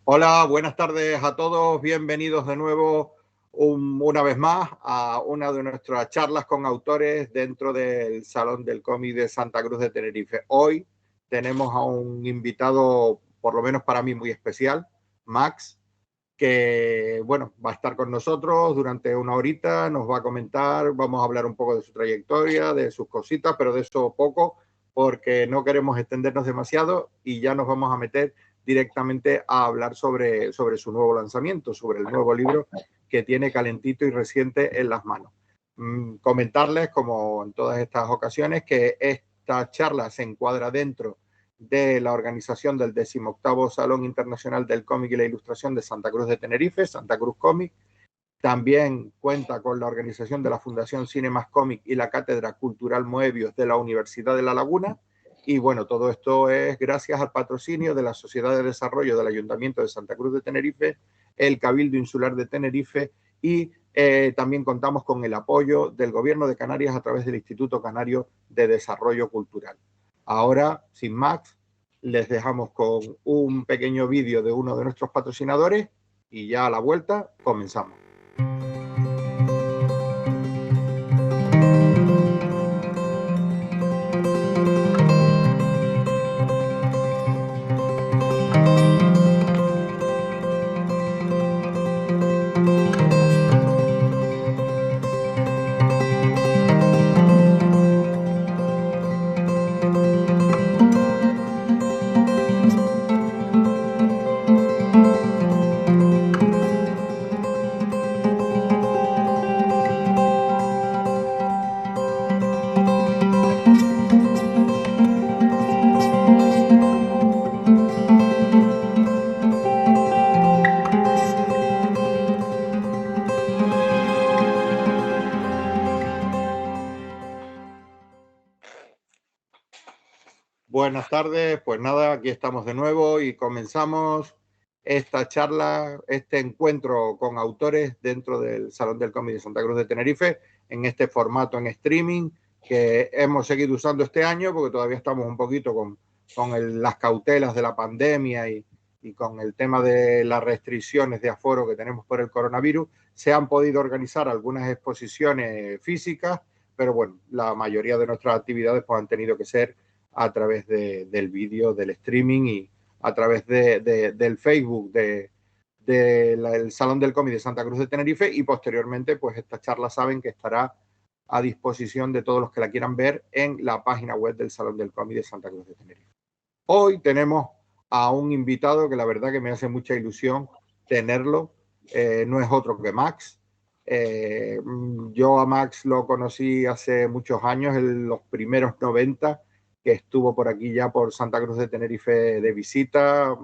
Hola, buenas tardes a todos. Bienvenidos de nuevo una vez más a una de nuestras charlas con autores dentro del Salón del Cómic de Santa Cruz de Tenerife. Hoy tenemos a un invitado, por lo menos para mí, muy especial, Max, que bueno, va a estar con nosotros durante una horita, nos va a comentar, vamos a hablar un poco de su trayectoria, de sus cositas, pero de eso poco, porque no queremos extendernos demasiado y ya nos vamos a meter directamente a hablar sobre su nuevo lanzamiento, sobre el nuevo libro que tiene calentito y reciente en las manos. Comentarles, como en todas estas ocasiones, que esta charla se encuadra dentro de la organización del 18º Salón Internacional del Cómic y la Ilustración de Santa Cruz de Tenerife, Santa Cruz Cómic. También cuenta con la organización de la Fundación Cinemas Cómic y la Cátedra Cultural Moebius de la Universidad de La Laguna. Y bueno, todo esto es gracias al patrocinio de la Sociedad de Desarrollo del Ayuntamiento de Santa Cruz de Tenerife, el Cabildo Insular de Tenerife y también contamos con el apoyo del Gobierno de Canarias a través del Instituto Canario de Desarrollo Cultural. Ahora, sin más, les dejamos con un pequeño vídeo de uno de nuestros patrocinadores y ya a la vuelta comenzamos. Buenas tardes, pues nada, aquí estamos de nuevo y comenzamos esta charla, este encuentro con autores dentro del Salón del Cómic de Santa Cruz de Tenerife, en este formato en streaming que hemos seguido usando este año porque todavía estamos un poquito con las cautelas de la pandemia y con el tema de las restricciones de aforo que tenemos por el coronavirus. Se han podido organizar algunas exposiciones físicas, pero bueno, la mayoría de nuestras actividades pues, han tenido que ser a través del vídeo, del streaming y a través del Facebook del Salón del Cómic de Santa Cruz de Tenerife y posteriormente pues esta charla saben que estará a disposición de todos los que la quieran ver en la página web del Salón del Cómic de Santa Cruz de Tenerife. Hoy tenemos a un invitado que la verdad que me hace mucha ilusión tenerlo, no es otro que Max. Yo a Max lo conocí hace muchos años, en los primeros 90, que estuvo por aquí ya por Santa Cruz de Tenerife de visita,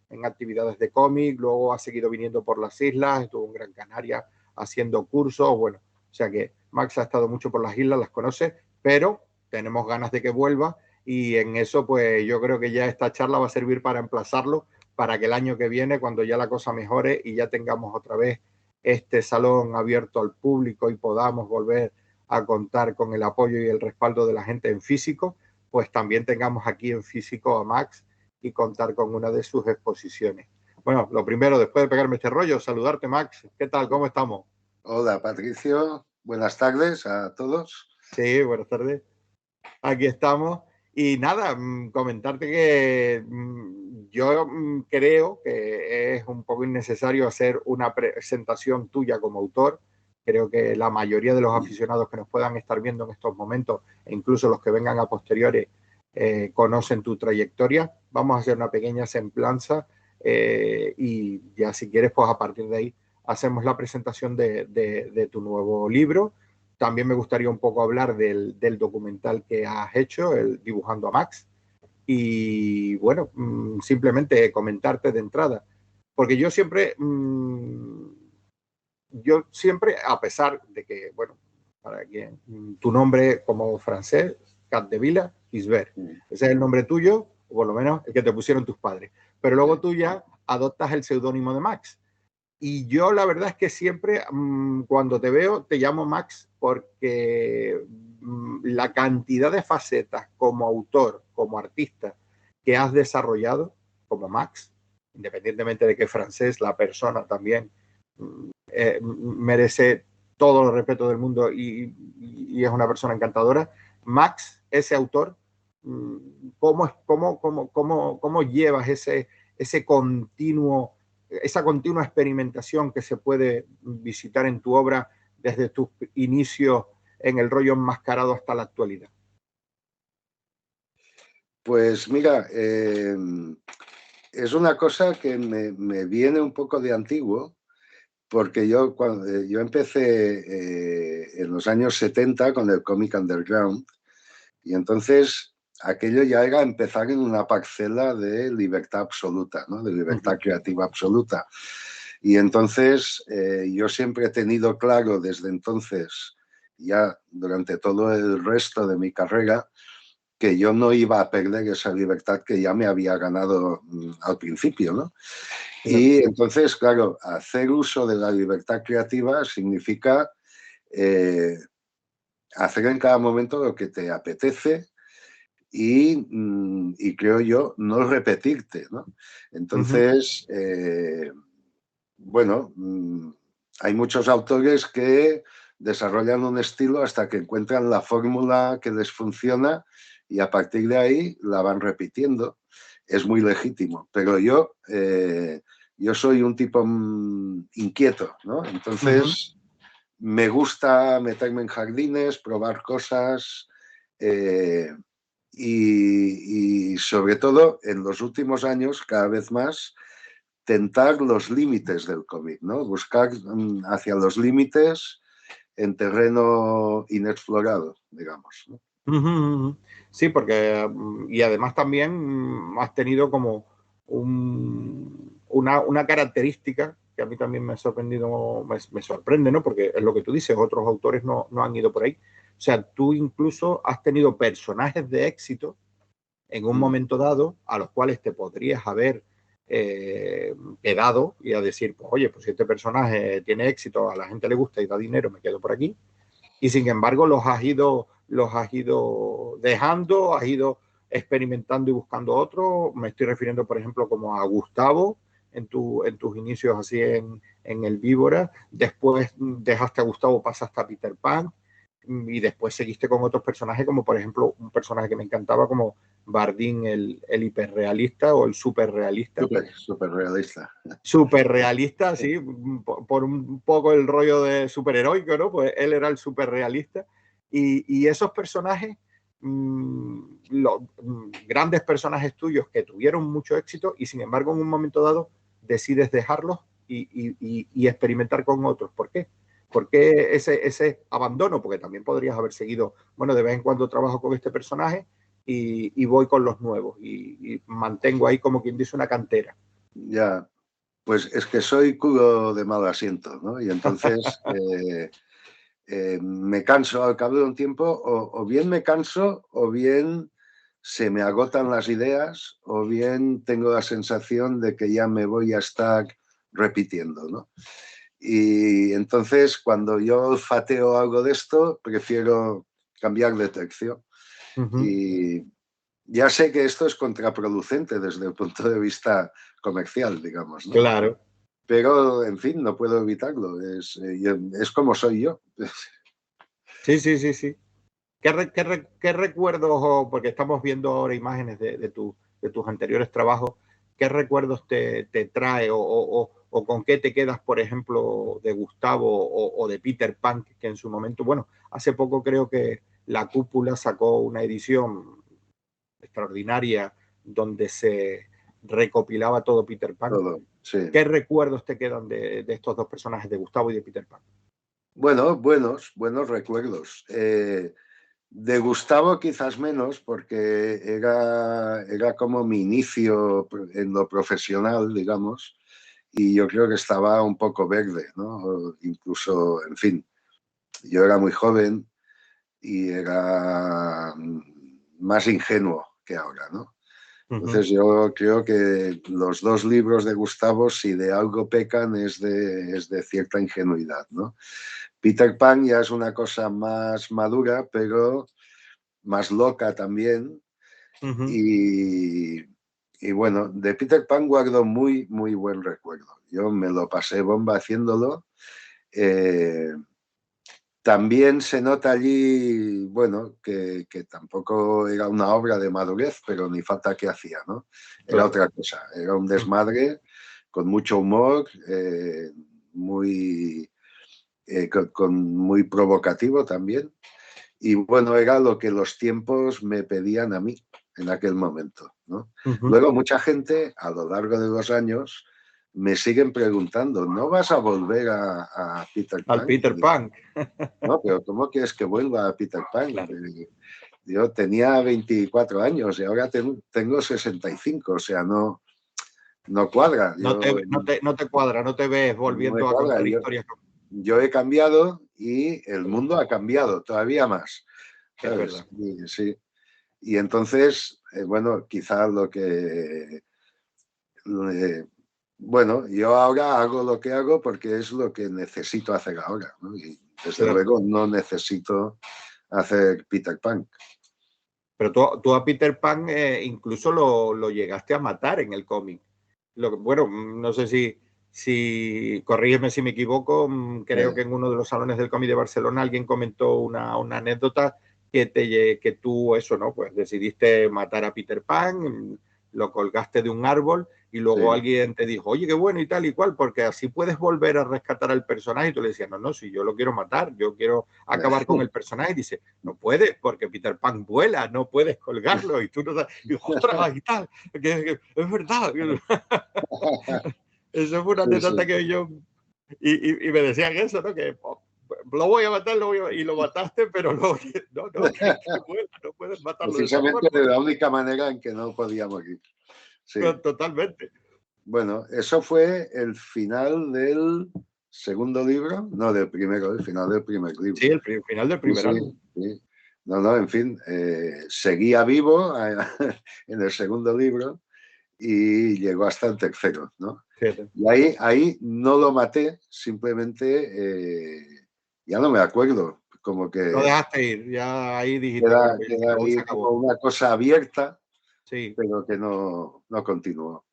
en actividades de cómic, luego ha seguido viniendo por las islas, estuvo en Gran Canaria haciendo cursos, bueno, o sea que Max ha estado mucho por las islas, las conoce, pero tenemos ganas de que vuelva y en eso pues yo creo que ya esta charla va a servir para emplazarlo para que el año que viene, cuando ya la cosa mejore y ya tengamos otra vez este salón abierto al público y podamos volver a contar con el apoyo y el respaldo de la gente en físico, pues también tengamos aquí en físico a Max y contar con una de sus exposiciones. Bueno, lo primero, después de pegarme este rollo, saludarte, Max. ¿Qué tal? ¿Cómo estamos? Hola, Patricio. Buenas tardes a todos. Sí, buenas tardes. Aquí estamos. Y nada, comentarte que yo creo que es un poco innecesario hacer una presentación tuya como autor. Creo que la mayoría de los aficionados que nos puedan estar viendo en estos momentos, e incluso los que vengan a posteriores, conocen tu trayectoria. Vamos a hacer una pequeña semblanza y ya si quieres, pues a partir de ahí hacemos la presentación de tu nuevo libro. También me gustaría un poco hablar del documental que has hecho, el Dibujando a Max. Y bueno, simplemente comentarte de entrada, porque yo siempre, a pesar de que, bueno, para quien tu nombre como francés, Capdevila Gisbert, ese es el nombre tuyo, o por lo menos el que te pusieron tus padres. Pero luego tú ya adoptas el seudónimo de Max. Y yo la verdad es que siempre cuando te veo te llamo Max porque la cantidad de facetas como autor, como artista que has desarrollado como Max, independientemente de que es francés, la persona también merece todo el respeto del mundo y es una persona encantadora. Max, ese autor, ¿cómo llevas ese continuo, esa continua experimentación que se puede visitar en tu obra desde tus inicios en el rollo enmascarado hasta la actualidad? Pues mira, es una cosa que me viene un poco de antiguo, porque cuando yo empecé en los años 70 con el cómic underground, y entonces aquello ya era empezar en una parcela de libertad absoluta, ¿no? De libertad creativa absoluta. Y entonces yo siempre he tenido claro desde entonces, ya durante todo el resto de mi carrera, que yo no iba a perder esa libertad que ya me había ganado al principio, ¿no? Y entonces, claro, hacer uso de la libertad creativa significa hacer en cada momento lo que te apetece y creo yo, no repetirte, ¿no? Entonces, bueno, hay muchos autores que desarrollan un estilo hasta que encuentran la fórmula que les funciona y a partir de ahí la van repitiendo. Es muy legítimo, pero yo soy un tipo inquieto, ¿no? Entonces, me gusta meterme en jardines, probar cosas y sobre todo en los últimos años, cada vez más, tentar los límites del cómic, ¿no? Buscar hacia los límites en terreno inexplorado, digamos, ¿no? Sí, porque y además también has tenido como una característica que a mí también me ha sorprendido, me sorprende, ¿no? Porque es lo que tú dices, otros autores no han ido por ahí. O sea, tú incluso has tenido personajes de éxito en un momento dado a los cuales te podrías haber quedado y a decir, pues oye, pues si este personaje tiene éxito, a la gente le gusta y da dinero, me quedo por aquí. Y sin embargo los has ido dejando, has ido experimentando y buscando otro. Me estoy refiriendo, por ejemplo, como a Gustavo en tus inicios así en el Víbora. Después dejaste a Gustavo, pasaste a Peter Pan y después seguiste con otros personajes, como por ejemplo un personaje que me encantaba como Bardín, el hiperrealista o el superrealista. Súper realista. Súper realista, sí, por un poco el rollo de superheroico, ¿no? Pues él era el súper realista. Y esos personajes, grandes personajes tuyos que tuvieron mucho éxito y sin embargo en un momento dado decides dejarlos y experimentar con otros. ¿Por qué? ¿Por qué ese abandono? Porque también podrías haber seguido, bueno, de vez en cuando trabajo con este personaje y voy con los nuevos y mantengo ahí como quien dice una cantera. Ya, pues es que soy culo de mal asiento, ¿no? Y entonces me canso al cabo de un tiempo, o bien me canso, o bien se me agotan las ideas, o bien tengo la sensación de que ya me voy a estar repitiendo, ¿no? Y entonces, cuando yo olfateo algo de esto, prefiero cambiar de tercio. Y ya sé que esto es contraproducente desde el punto de vista comercial, digamos, ¿no? Claro. Pero, en fin, no puedo evitarlo. Es como soy yo. Sí, sí, sí, sí. ¿Qué recuerdos, porque estamos viendo ahora imágenes de tus anteriores trabajos, qué recuerdos te trae o con qué te quedas, por ejemplo, de Gustavo o de Peter Pan, que en su momento, bueno, hace poco creo que La Cúpula sacó una edición extraordinaria donde se recopilaba todo Peter Pan? Todo, sí. ¿Qué recuerdos te quedan de estos dos personajes, de Gustavo y de Peter Pan? Bueno, buenos recuerdos. De Gustavo quizás menos, porque era como mi inicio en lo profesional, digamos, y yo creo que estaba un poco verde, ¿no? Incluso, en fin, yo era muy joven y era más ingenuo que ahora, ¿no? Entonces yo creo que los dos libros de Gustavo, si de algo pecan, es de cierta ingenuidad, ¿no? Peter Pan ya es una cosa más madura, pero más loca también. Y y bueno, de Peter Pan guardo muy, muy buen recuerdo. Yo me lo pasé bomba haciéndolo. También se nota allí, bueno, que tampoco era una obra de madurez, pero ni falta que hacía, ¿no? Era Claro. otra cosa, era un desmadre con mucho humor, muy, muy provocativo también. Y bueno, era lo que los tiempos me pedían a mí en aquel momento, ¿no? Luego mucha gente a lo largo de los años me siguen preguntando, ¿no vas a volver a Peter Al Pan? Peter Pan. No, pero ¿cómo quieres que vuelva a Peter Pan? Claro. Yo tenía 24 años y ahora tengo 65, o sea, no, no cuadra. No te cuadra, no te ves No me volviendo a cuadra. contar historias. Yo he cambiado y el mundo ha cambiado todavía más, Es ¿sabes? verdad. Sí. Y entonces, bueno, quizás lo que... bueno, yo ahora hago lo que hago porque es lo que necesito hacer ahora, ¿no? Y desde Claro. luego no necesito hacer Peter Pan. Pero tú a Peter Pan incluso lo llegaste a matar en el cómic. Bueno, no sé si, corrígeme si me equivoco, creo que en uno de los salones del cómic de Barcelona alguien comentó una anécdota que tú, eso, ¿no? Pues decidiste matar a Peter Pan, lo colgaste de un árbol y luego Sí. alguien te dijo, oye, qué bueno y tal y cual, porque así puedes volver a rescatar al personaje. Y tú le decías, no, si yo lo quiero matar, yo quiero acabar con el personaje. Y dice, no puedes, porque Peter Pan vuela, no puedes colgarlo. Y tú no sabes, y ostras, y tal, que es verdad. Eso fue una Sí. anécdota que yo. Y me decían eso, ¿no? Que lo voy a matar, y lo mataste, pero luego, no, que vuela, no puedes matarlo de esa Precisamente forma. de la única manera en que no podía morir. Sí. Totalmente. Bueno, eso fue el final del segundo libro, no del primero, el final del primer libro. Sí, el final del primer álbum. Sí. No, en fin, seguía vivo en el segundo libro y llegó hasta el tercero, ¿no? Fíjate. Y ahí no lo maté, simplemente ya no me acuerdo, como Lo que dejaste ir, ya ahí dijiste, bueno, pues queda se ahí como acabó. una cosa abierta, Sí. pero que no continuó.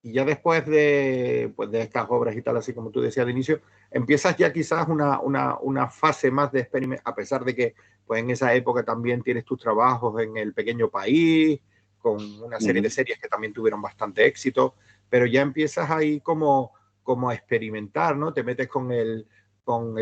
Y ya después pues de estas obras y tal, así como tú decías de inicio, empiezas ya quizás una fase más de experimento, a pesar de que pues en esa época también tienes tus trabajos en El Pequeño País, con una serie de series que también tuvieron bastante éxito, pero ya empiezas ahí como a experimentar, ¿no? Te metes con el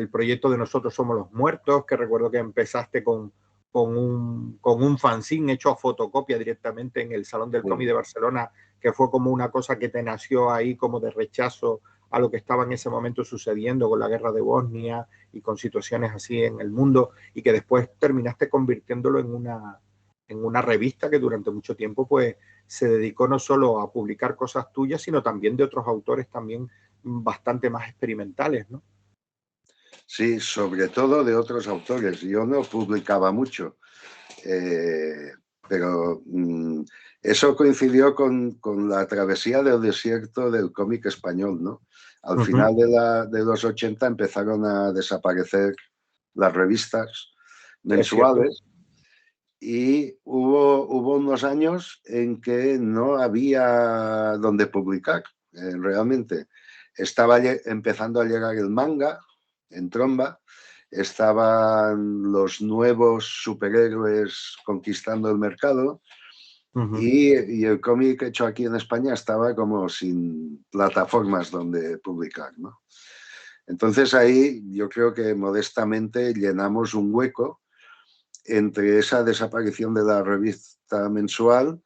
proyecto de Nosotros Somos los Muertos, que recuerdo que empezaste con un fanzine hecho a fotocopia directamente en el Salón del Cómic de Barcelona, que fue como una cosa que te nació ahí como de rechazo a lo que estaba en ese momento sucediendo con la guerra de Bosnia y con situaciones así en el mundo, y que después terminaste convirtiéndolo en una revista que durante mucho tiempo pues se dedicó no solo a publicar cosas tuyas, sino también de otros autores también bastante más experimentales, ¿no? Sí, sobre todo de otros autores. Yo no publicaba mucho, pero eso coincidió con la travesía del desierto del cómic español, ¿no? Al final de los 80 empezaron a desaparecer las revistas Es cierto. mensuales y hubo unos años en que no había donde publicar, realmente. Estaba empezando a llegar el manga en tromba, estaban los nuevos superhéroes conquistando el mercado y el cómic hecho aquí en España estaba como sin plataformas donde publicar, ¿no? Entonces ahí yo creo que modestamente llenamos un hueco entre esa desaparición de la revista mensual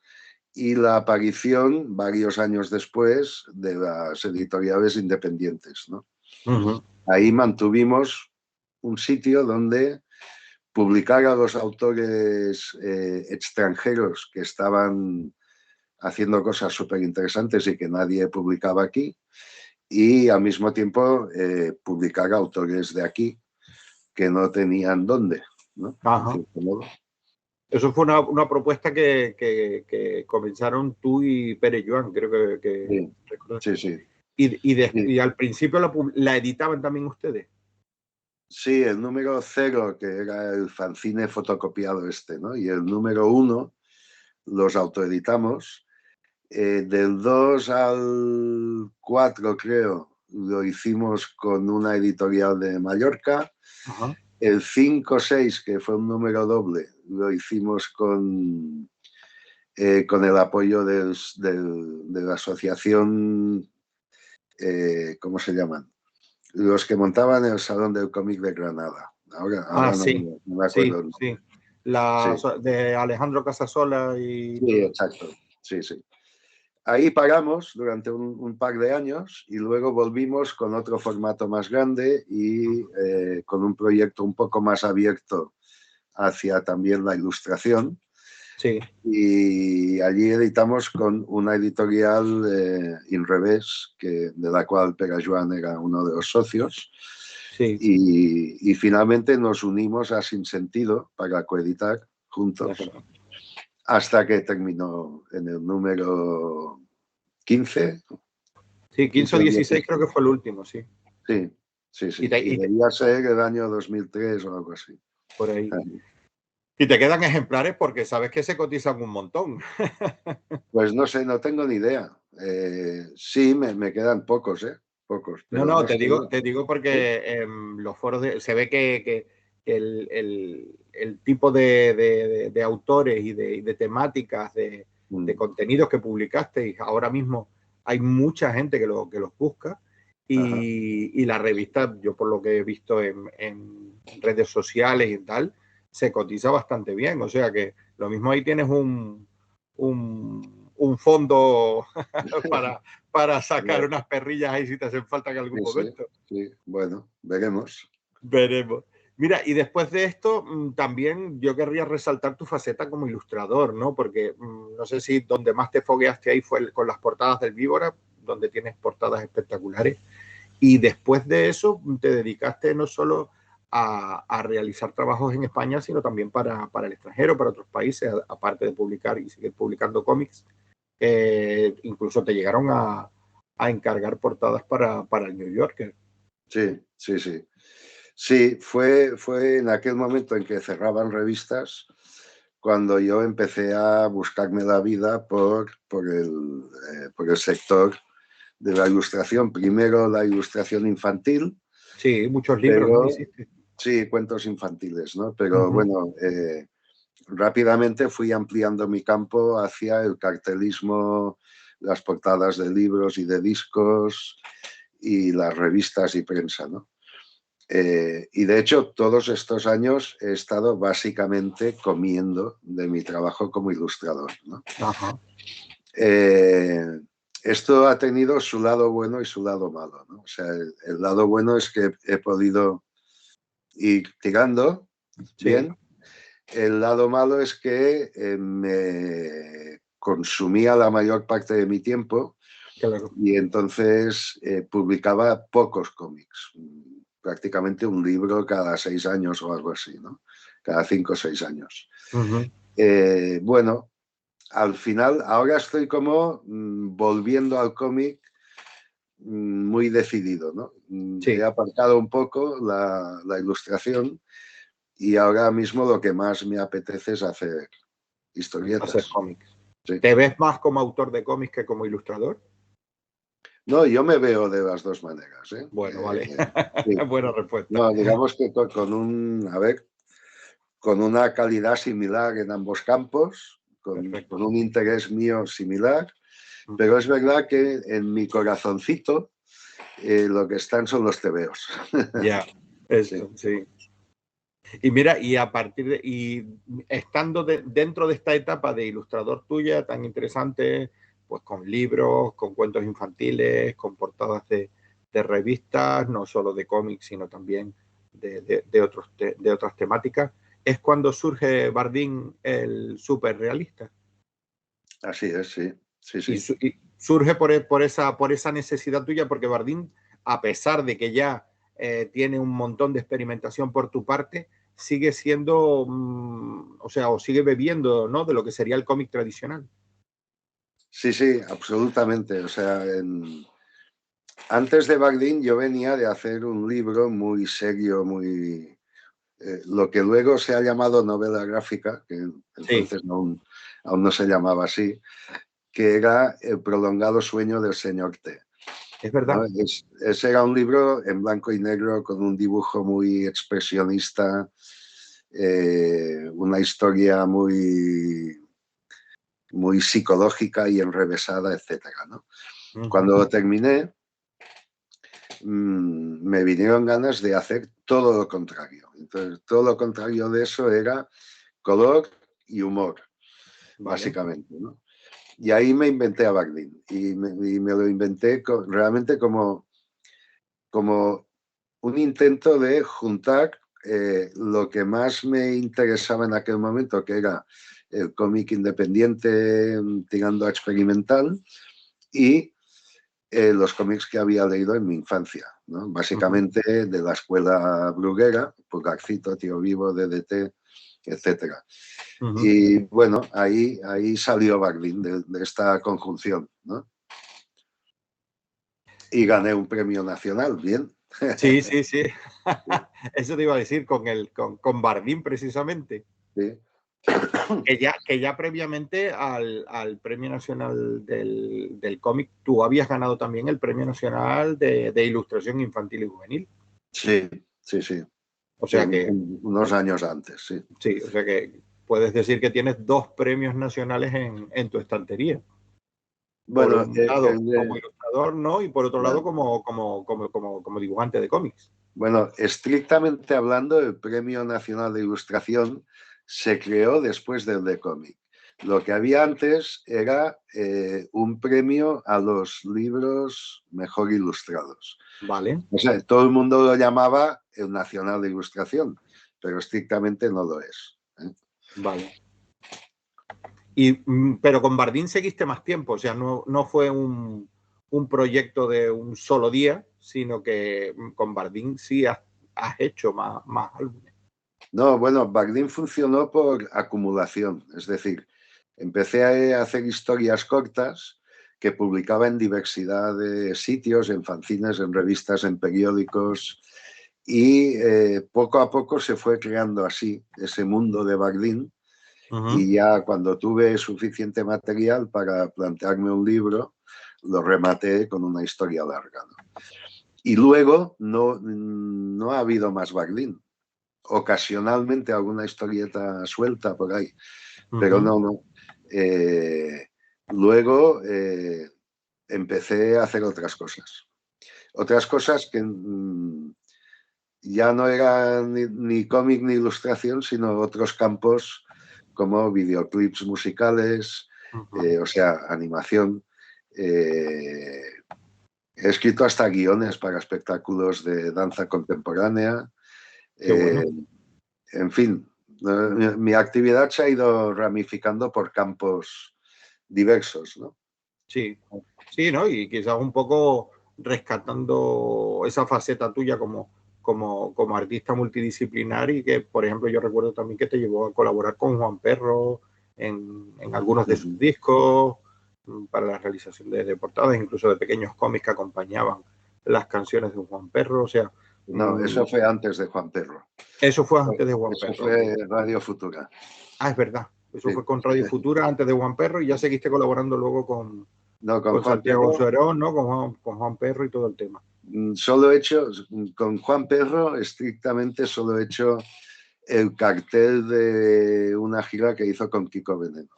y la aparición, varios años después, de las editoriales independientes, ¿no? Ahí mantuvimos un sitio donde publicar a los autores extranjeros que estaban haciendo cosas súper interesantes y que nadie publicaba aquí, y al mismo tiempo publicar a autores de aquí que no tenían dónde, ¿no? En Ajá. cierto modo. Eso fue una propuesta que comenzaron tú y Pere Joan, creo que Sí. y al principio la editaban también ustedes. Sí, el número 0, que era el fanzine fotocopiado este, ¿no? Y el número 1 los autoeditamos Del 2 al 4, creo, lo hicimos con una editorial de Mallorca. Ajá. El 5-6, que fue un número doble, lo hicimos con el apoyo de la asociación, ¿cómo se llaman? Los que montaban el Salón del Cómic de Granada. Ahora no, Sí, no me acuerdo sí, el sí. nombre. Sí, De Alejandro Casasola y sí, todo. exacto. Sí, sí. Ahí paramos durante un par de años y luego volvimos con otro formato más grande y con un proyecto un poco más abierto hacia también la ilustración. Sí, Y allí editamos con una editorial, Inrevés, de la cual Pere Joan era uno de los socios. sí. Y finalmente nos unimos a Sinsentido para coeditar De juntos acuerdo. hasta que terminó en el número 15, Sí, 15 o 15 o 16 creo 16. que fue el último, sí. Sí, sí, Y, sí. Y debía ser el año 2003 o algo así. por ahí. Y te quedan ejemplares porque sabes que se cotizan un montón. Pues no sé, no tengo ni idea. Sí, me quedan pocos, pocos, No, pero no, no sé. te digo porque los foros se ve que el tipo de autores y de temáticas, de Mm, contenidos que publicaste, y ahora mismo hay mucha gente que los busca. ajá. Y la revista, yo por lo que he visto en redes sociales y tal, se cotiza bastante bien. O sea que lo mismo ahí tienes un fondo para sacar unas perrillas ahí si te hacen falta en algún Sí, sí, momento. sí. Bueno, veremos. Veremos. Mira, y después de esto, también yo querría resaltar tu faceta como ilustrador, ¿no? Porque no sé si donde más te fogueaste ahí fue con las portadas del Víbora, donde tienes portadas espectaculares. Y después de eso, te dedicaste no solo a realizar trabajos en España, sino también para el extranjero, para otros países, aparte de publicar y seguir publicando cómics. Incluso te llegaron a encargar portadas para el New Yorker. Sí, sí, sí. Sí, fue en aquel momento en que cerraban revistas cuando yo empecé a buscarme la vida por el sector de la ilustración. Primero la ilustración infantil, Sí, muchos libros, ¿no? pero Hiciste. sí, cuentos infantiles, ¿no? Uh Pero -huh. bueno, rápidamente fui ampliando mi campo hacia el cartelismo, las portadas de libros y de discos y las revistas y prensa, ¿no? Y de hecho, todos estos años he estado básicamente comiendo de mi trabajo como ilustrador, ¿no? Ajá. Esto ha tenido su lado bueno y su lado malo, ¿no? O sea, el lado bueno es que he podido ir tirando Sí, bien. El lado malo es que me consumía la mayor parte de mi tiempo claro. y entonces publicaba pocos cómics, prácticamente un libro cada 6 años o algo así, ¿no? Cada 5 o 6 años. Uh -huh. Bueno, al final, ahora estoy como volviendo al cómic muy decidido, ¿no? He Sí, aparcado un poco la ilustración y ahora mismo lo que más me apetece es hacer hacer historietas. cómics. Sí. ¿Te ves más como autor de cómics que como ilustrador? No, yo me veo de las dos maneras, ¿eh? Bueno, vale. Sí. Buena respuesta. No, digamos que a ver, con una calidad similar en ambos campos, con Perfecto. un interés mío similar, pero es verdad que en mi corazoncito lo que están son los tebeos. Ya, Sí. eso, sí. Y mira, y a partir de, y estando dentro de esta etapa de ilustrador tuya tan interesante, pues con libros, con cuentos infantiles, con portadas de revistas, no solo de cómics, sino también de otras temáticas, es cuando surge Bardín el súper realista. Así es, sí, sí, sí. Y surge por esa necesidad tuya, porque Bardín, a pesar de que ya tiene un montón de experimentación por tu parte, sigue siendo, o sea, o sigue bebiendo, ¿no? De lo que sería el cómic tradicional. Sí, sí, absolutamente. O sea, antes de Bardín yo venía de hacer un libro muy serio, muy lo que luego se ha llamado novela gráfica, que Sí, entonces aún no se llamaba así, que era El prolongado sueño del señor T. Es verdad. ¿No? Ese era un libro en blanco y negro con un dibujo muy expresionista, una historia muy, muy psicológica y enrevesada, etcétera, ¿no? Cuando lo terminé, me vinieron ganas de hacer todo lo contrario. Entonces, todo lo contrario de eso era color y humor, básicamente, ¿no? Y ahí me inventé a Bardeen y me lo inventé realmente como un intento de juntar lo que más me interesaba en aquel momento, que era el cómic independiente tirando a experimental, y los cómics que había leído en mi infancia, ¿no? Básicamente de la escuela bruguera, Pulgarcito, Tío Vivo, DDT, etcétera. Y bueno, ahí salió Bardeen de esta conjunción, ¿no? Y gané un premio nacional, bien. Sí, sí, sí. Eso te iba a decir con Bardeen, precisamente. Sí. Que ya previamente al Premio Nacional del Cómic, tú habías ganado también el Premio Nacional de Ilustración Infantil y Juvenil. Sí, sí, sí. O sea que... unos años antes, sí. Sí, o sea que puedes decir que tienes 2 premios nacionales en tu estantería. Por Bueno, un lado, como ilustrador, ¿no? Y por otro lado, como dibujante de cómics. Bueno, estrictamente hablando, el Premio Nacional de Ilustración se creó después del de cómic. Lo que había antes era un premio a los libros mejor ilustrados. Vale. O sea, todo el mundo lo llamaba el Nacional de Ilustración, pero estrictamente no lo es. Vale. Pero con Bardeen seguiste más tiempo, o sea, no fue un proyecto de un solo día, sino que con Bardeen sí has hecho más álbumes. No, bueno, Bardeen funcionó por acumulación, es decir, empecé a hacer historias cortas que publicaba en diversidad de sitios, en fanzines, en revistas, en periódicos, y poco a poco se fue creando así ese mundo de Bardeen. Y ya cuando tuve suficiente material para plantearme un libro, lo rematé con una historia larga, ¿no? Y luego no ha habido más Bardeen. Ocasionalmente alguna historieta suelta por ahí, pero no. Luego empecé a hacer otras cosas. Otras cosas que ya no eran ni cómic ni ilustración, sino otros campos como videoclips musicales, o sea, animación. He escrito hasta guiones para espectáculos de danza contemporánea. Bueno. En fin, mi actividad se ha ido ramificando por campos diversos, ¿no? Sí, sí, ¿no? Y quizás un poco rescatando esa faceta tuya como artista multidisciplinar y que, por ejemplo, yo recuerdo también que te llevó a colaborar con Juan Perro en algunos de sus discos para la realización de portadas, incluso de pequeños cómics que acompañaban las canciones de Juan Perro, o sea... No, eso fue antes de Juan Perro. Eso fue antes de Juan Eso Perro. fue Radio Futura. Ah, es verdad. Eso fue con Radio Futura antes de Juan Perro y ya seguiste colaborando luego con Santiago Suerón, ¿no? Con Juan Perro y todo el tema. Solo he hecho, con Juan Perro, estrictamente solo he hecho el cartel de una gira que hizo con Kiko Veneno,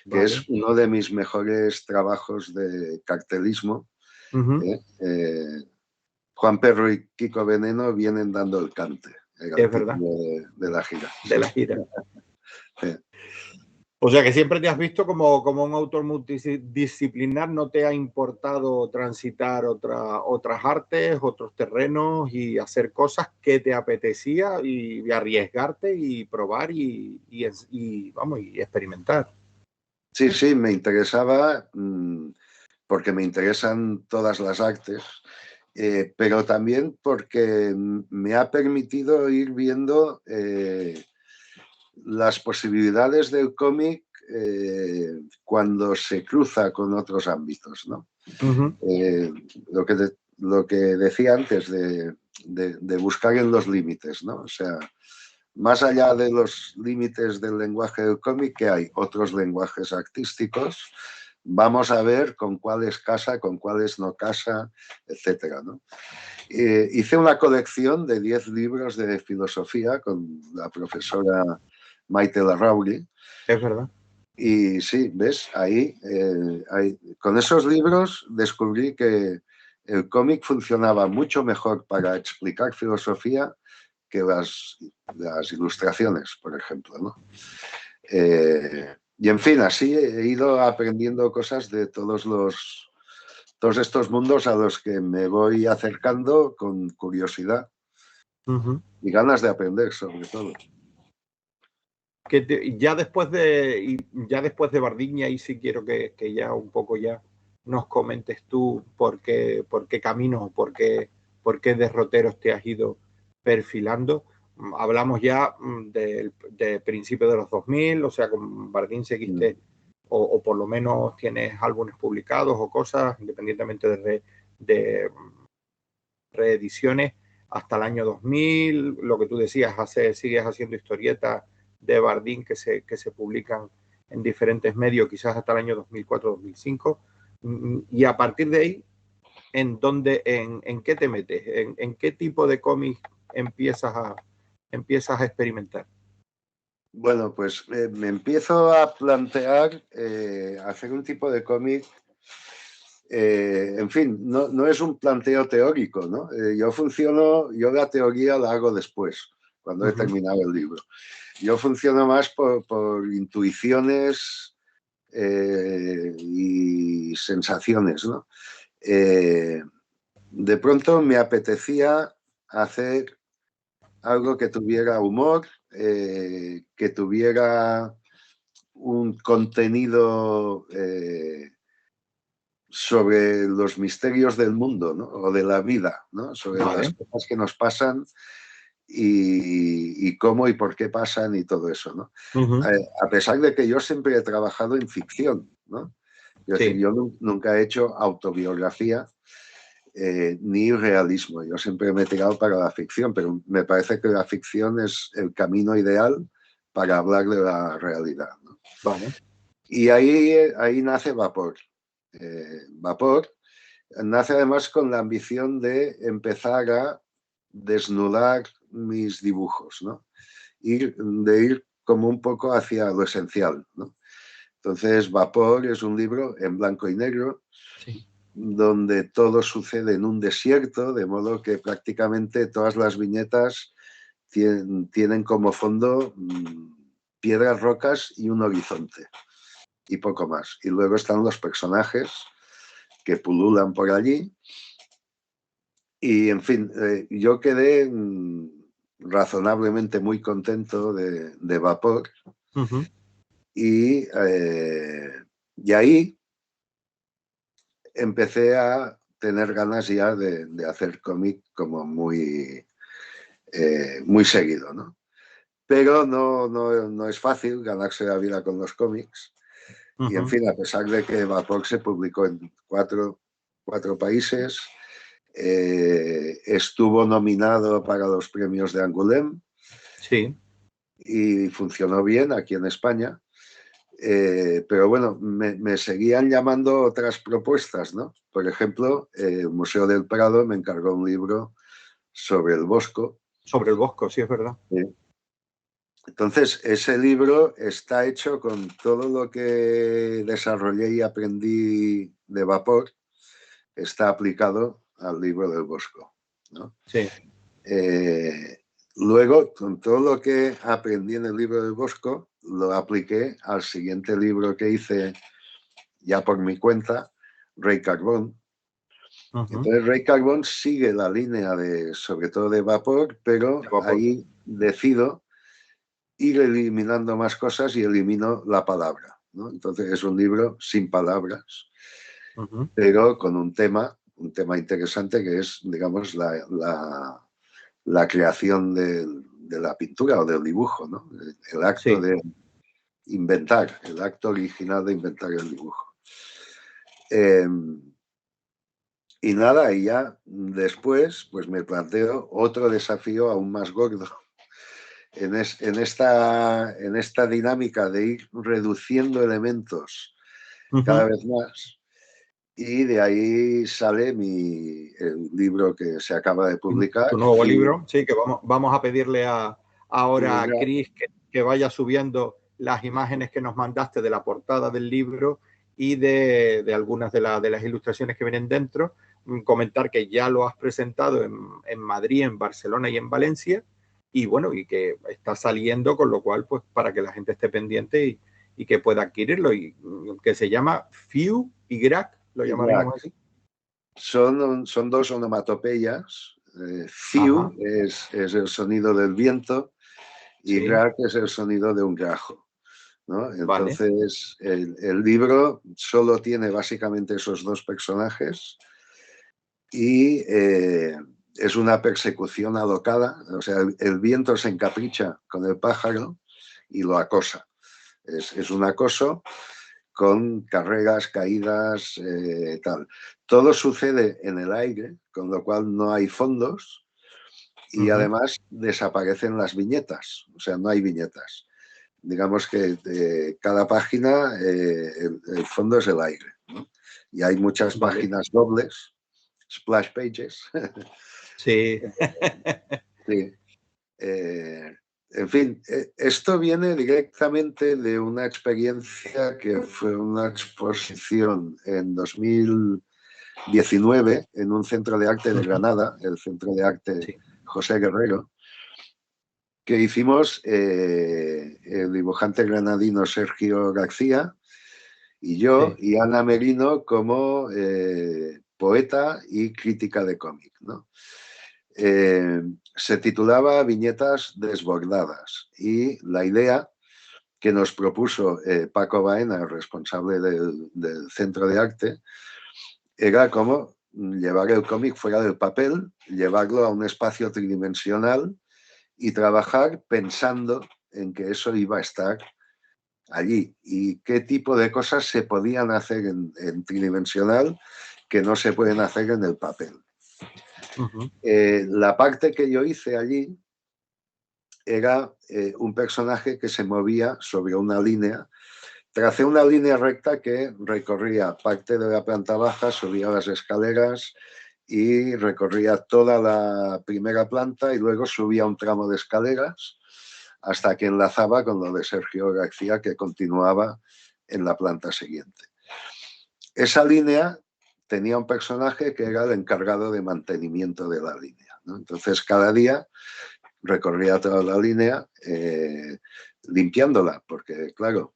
que es uno de mis mejores trabajos de cartelismo. Juan Perro y Kiko Veneno vienen dando el cante. Era el título de la gira. De la gira. Sí. O sea que siempre te has visto como un autor multidisciplinar, no te ha importado transitar otras artes, otros terrenos y hacer cosas que te apetecía y arriesgarte y probar y experimentar. Sí, sí, me interesaba porque me interesan todas las artes, pero también porque me ha permitido ir viendo las posibilidades del cómic cuando se cruza con otros ámbitos, ¿no? Lo que decía antes de buscar en los límites, ¿no? O sea, más allá de los límites del lenguaje del cómic, que hay otros lenguajes artísticos vamos a ver con cuáles casa, con cuáles no casa, etcétera, ¿no? Hice una colección de 10 libros de filosofía con la profesora Maite Larrauri. Es verdad. Y sí, ves, con esos libros descubrí que el cómic funcionaba mucho mejor para explicar filosofía que las ilustraciones, por ejemplo, ¿no? Y en fin, así he ido aprendiendo cosas de todos estos mundos a los que me voy acercando con curiosidad y ganas de aprender, sobre todo. Ya después de Bardín, ahí sí quiero que ya un poco ya nos comentes tú por qué caminos, por qué derroteros te has ido perfilando. Hablamos ya de principios de los 2000, o sea, con Bardín seguiste, o por lo menos tienes álbumes publicados o cosas, independientemente de reediciones, hasta el año 2000, lo que tú decías, sigues haciendo historietas de Bardín que se publican en diferentes medios, quizás hasta el año 2004-2005, y a partir de ahí, ¿en qué te metes? ¿En qué tipo de cómics empiezas a experimentar? Bueno, pues me empiezo a plantear hacer un tipo de cómic. En fin, no es un planteo teórico, ¿no? Yo la teoría la hago después, cuando he terminado el libro. Yo funciono más por intuiciones y sensaciones, ¿no? De pronto me apetecía hacer algo que tuviera humor, que tuviera un contenido sobre los misterios del mundo, ¿no? O de la vida, ¿no? Sobre las cosas que nos pasan y cómo y por qué pasan y todo eso, ¿no? A pesar de que yo siempre he trabajado en ficción, ¿no? Es decir, yo nunca he hecho autobiografía ni realismo. Yo siempre me he tirado para la ficción, pero me parece que la ficción es el camino ideal para hablar de la realidad, ¿no? Vale. Y ahí nace Vapor. Vapor nace además con la ambición de empezar a desnudar mis dibujos, ¿no? De ir como un poco hacia lo esencial, ¿no? Entonces, Vapor es un libro en blanco y negro, donde todo sucede en un desierto, de modo que prácticamente todas las viñetas tienen como fondo piedras, rocas y un horizonte, y poco más. Y luego están los personajes que pululan por allí. Y, en fin, yo quedé razonablemente muy contento de Vapor. Y ahí empecé a tener ganas ya de hacer cómic como muy seguido, ¿no? Pero no es fácil ganarse la vida con los cómics. Y, en fin, a pesar de que Vapor se publicó en cuatro países, estuvo nominado para los premios de Angoulême. Sí. Y funcionó bien aquí en España. Pero bueno, me seguían llamando otras propuestas, ¿no? Por ejemplo, el Museo del Prado me encargó un libro sobre el Bosco. Sobre el Bosco, sí, es verdad. Entonces, ese libro está hecho con todo lo que desarrollé y aprendí de Vapor, está aplicado al libro del Bosco, ¿no? Sí. Luego, con todo lo que aprendí en el libro del Bosco, lo apliqué al siguiente libro que hice ya por mi cuenta, Rey Carbón. Entonces, Rey Carbón sigue la línea sobre todo de Vapor, pero ahí decido ir eliminando más cosas y elimino la palabra, ¿no? Entonces, es un libro sin palabras, pero con un tema interesante que es, digamos, la creación de la pintura o del dibujo, ¿no? El acto de inventar, el acto original de inventar el dibujo. Y nada, y ya después pues me planteo otro desafío aún más gordo en esta dinámica de ir reduciendo elementos cada vez más. Y de ahí sale el libro que se acaba de publicar. Tu nuevo libro, sí, que vamos a pedirle ahora a Chris que vaya subiendo las imágenes que nos mandaste de la portada del libro y de algunas de las ilustraciones que vienen dentro. Comentar que ya lo has presentado en Madrid, en Barcelona y en Valencia, y bueno, y que está saliendo, con lo cual, pues para que la gente esté pendiente y que pueda adquirirlo, y que se llama Fiu y Grac, lo llamaríamos así. Son dos onomatopeyas. Fiu es el sonido del viento y Grac es el sonido de un grajo, ¿no? Entonces, el libro solo tiene básicamente esos dos personajes y es una persecución alocada. O sea, el viento se encapricha con el pájaro y lo acosa. Es un acoso con carreras, caídas, tal. Todo sucede en el aire, con lo cual no hay fondos y además desaparecen las viñetas, o sea, no hay viñetas. Digamos que cada página, el fondo es el aire, ¿no? Y hay muchas páginas dobles, splash pages. Sí. Sí. En fin, esto viene directamente de una experiencia que fue una exposición en 2019 en un centro de arte de Granada, el Centro de Arte José Guerrero, que hicimos el dibujante granadino Sergio García y yo, y Ana Merino como poeta y crítica de cómic, ¿no? Se titulaba Viñetas desbordadas y la idea que nos propuso Paco Baena, el responsable del Centro de Arte, era como llevar el cómic fuera del papel, llevarlo a un espacio tridimensional y trabajar pensando en que eso iba a estar allí y qué tipo de cosas se podían hacer en tridimensional que no se pueden hacer en el papel. La parte que yo hice allí era un personaje que se movía sobre una línea. Tracé una línea recta que recorría parte de la planta baja, subía las escaleras y recorría toda la primera planta y luego subía un tramo de escaleras hasta que enlazaba con lo de Sergio García, que continuaba en la planta siguiente. Esa línea tenía un personaje que era el encargado de mantenimiento de la línea, ¿no? Entonces, cada día recorría toda la línea limpiándola, porque, claro,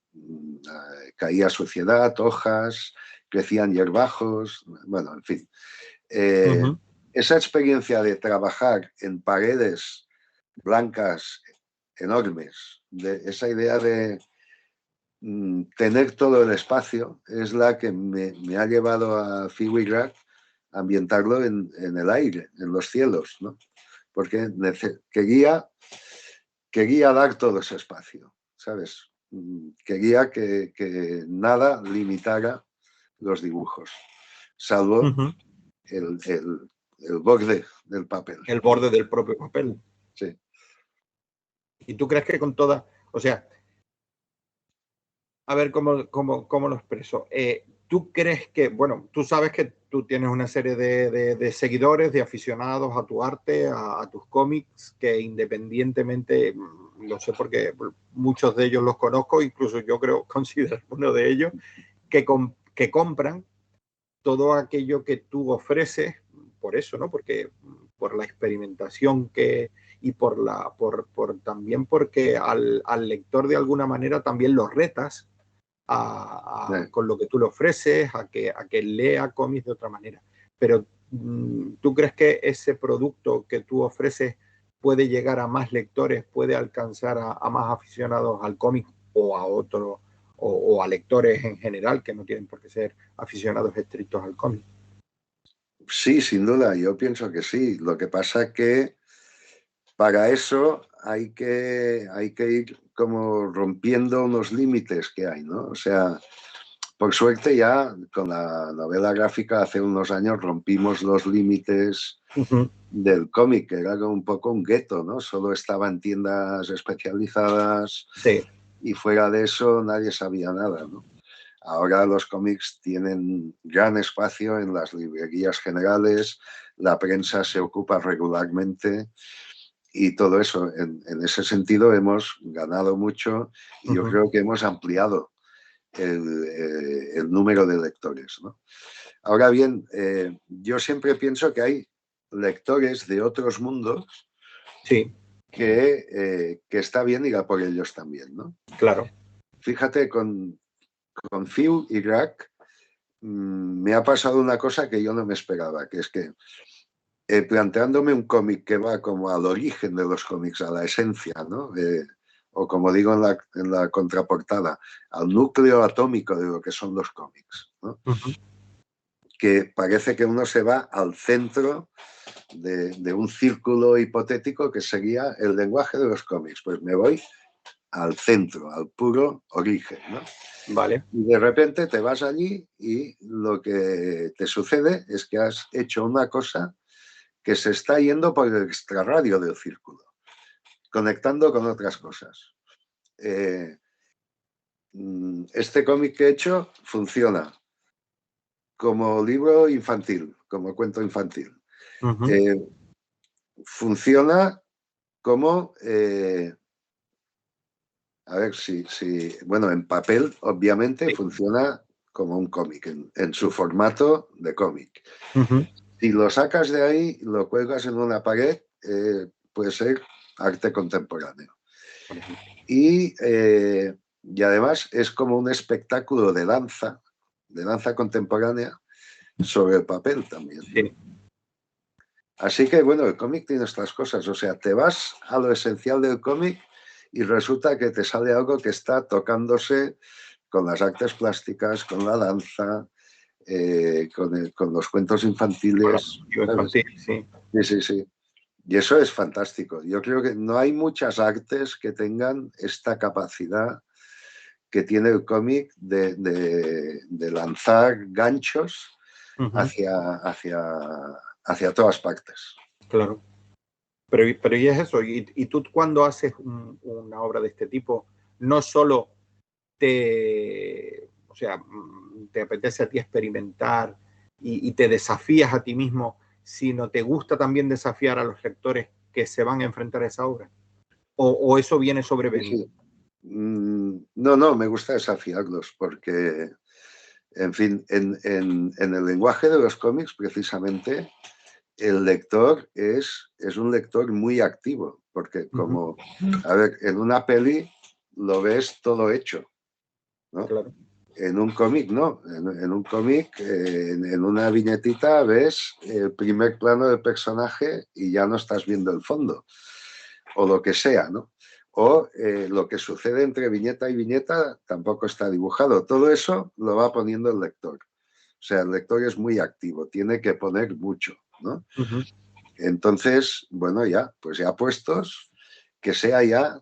caía suciedad, hojas, crecían hierbajos, bueno, en fin. Esa experiencia de trabajar en paredes blancas enormes, esa idea de tener todo el espacio, es la que me ha llevado a Fiu y Grac a ambientarlo en el aire, en los cielos, ¿no? Porque quería dar todo ese espacio, ¿sabes? Quería que nada limitara los dibujos, salvo el borde del papel. El borde del propio papel. Sí. ¿Y tú crees que con todas, o sea, a ver cómo lo expreso? ¿Tú crees que, bueno, tú sabes que tú tienes una serie de seguidores, de aficionados a tu arte, a tus cómics, que independientemente, lo sé porque muchos de ellos los conozco, incluso yo creo, considero uno de ellos, que compran todo aquello que tú ofreces, por eso, ¿no? Porque por la experimentación y también porque al lector de alguna manera también lo retas con lo que tú le ofreces, a que lea cómics de otra manera. Pero ¿tú crees que ese producto que tú ofreces puede llegar a más lectores, puede alcanzar a más aficionados al cómic o a otro, o a lectores en general que no tienen por qué ser aficionados estrictos al cómic? Sí, sin duda, yo pienso que sí. Lo que pasa es que para eso hay que ir como rompiendo unos límites que hay, ¿no? O sea, por suerte ya con la novela gráfica hace unos años rompimos los límites del cómic, que era un poco un gueto, ¿no? Solo estaba en tiendas especializadas y fuera de eso nadie sabía nada, ¿no? Ahora los cómics tienen gran espacio en las librerías generales, la prensa se ocupa regularmente y todo eso. En ese sentido hemos ganado mucho y yo creo que hemos ampliado el número de lectores, ¿no? Ahora bien, yo siempre pienso que hay lectores de otros mundos Sí, que está bien ir a por ellos también, ¿no? claro. Fíjate, con Phil y Rack me ha pasado una cosa que yo no me esperaba, que es que planteándome un cómic que va como al origen de los cómics, a la esencia, ¿no? O como digo en la contraportada, al núcleo atómico de lo que son los cómics, ¿no? Que parece que uno se va al centro de un círculo hipotético que sería el lenguaje de los cómics. Pues me voy al centro, al puro origen, ¿no? Vale. Y de repente te vas allí y lo que te sucede es que has hecho una cosa que se está yendo por el extrarradio del círculo, conectando con otras cosas. Este cómic que he hecho funciona como libro infantil, como cuento infantil. Funciona como, a ver si, bueno, en papel obviamente funciona como un cómic, en su formato de cómic. Si lo sacas de ahí, lo cuelgas en una pared, puede ser arte contemporáneo. Y además es como un espectáculo de danza contemporánea sobre el papel también. Sí. Así que, bueno, el cómic tiene estas cosas. O sea, te vas a lo esencial del cómic y resulta que te sale algo que está tocándose con las artes plásticas, con la danza, con los cuentos infantiles. Infantil, sí. Sí, sí, sí. Y eso es fantástico. Yo creo que no hay muchas artes que tengan esta capacidad que tiene el cómic de lanzar ganchos hacia todas partes. Claro. Pero y es eso, y tú cuando haces una obra de este tipo, no solo o sea, te apetece a ti experimentar y te desafías a ti mismo, sino te gusta también desafiar a los lectores que se van a enfrentar a esa obra. O eso viene sobrevenido. Sí. No, me gusta desafiarlos porque, en fin, en el lenguaje de los cómics, precisamente, el lector es un lector muy activo, porque como, a ver, en una peli lo ves todo hecho, ¿no? Claro. En un cómic no, en un cómic, en una viñetita ves el primer plano del personaje y ya no estás viendo el fondo, o lo que sea, ¿no? O lo que sucede entre viñeta y viñeta tampoco está dibujado. Todo eso lo va poniendo el lector. O sea, el lector es muy activo, tiene que poner mucho, ¿no? Entonces, bueno, pues ya puestos, que sea ya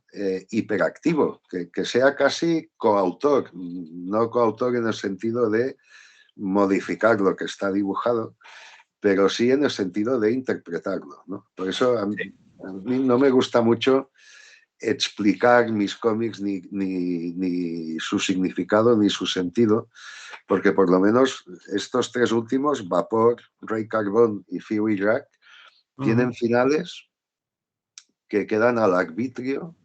hiperactivo, que sea casi coautor, no coautor en el sentido de modificar lo que está dibujado, pero sí en el sentido de interpretarlo, ¿no? Por eso a mí no me gusta mucho explicar mis cómics ni su significado ni su sentido, porque por lo menos estos tres últimos, Vapor, Ray Carbón y Fury Rack, tienen finales que quedan al arbitrio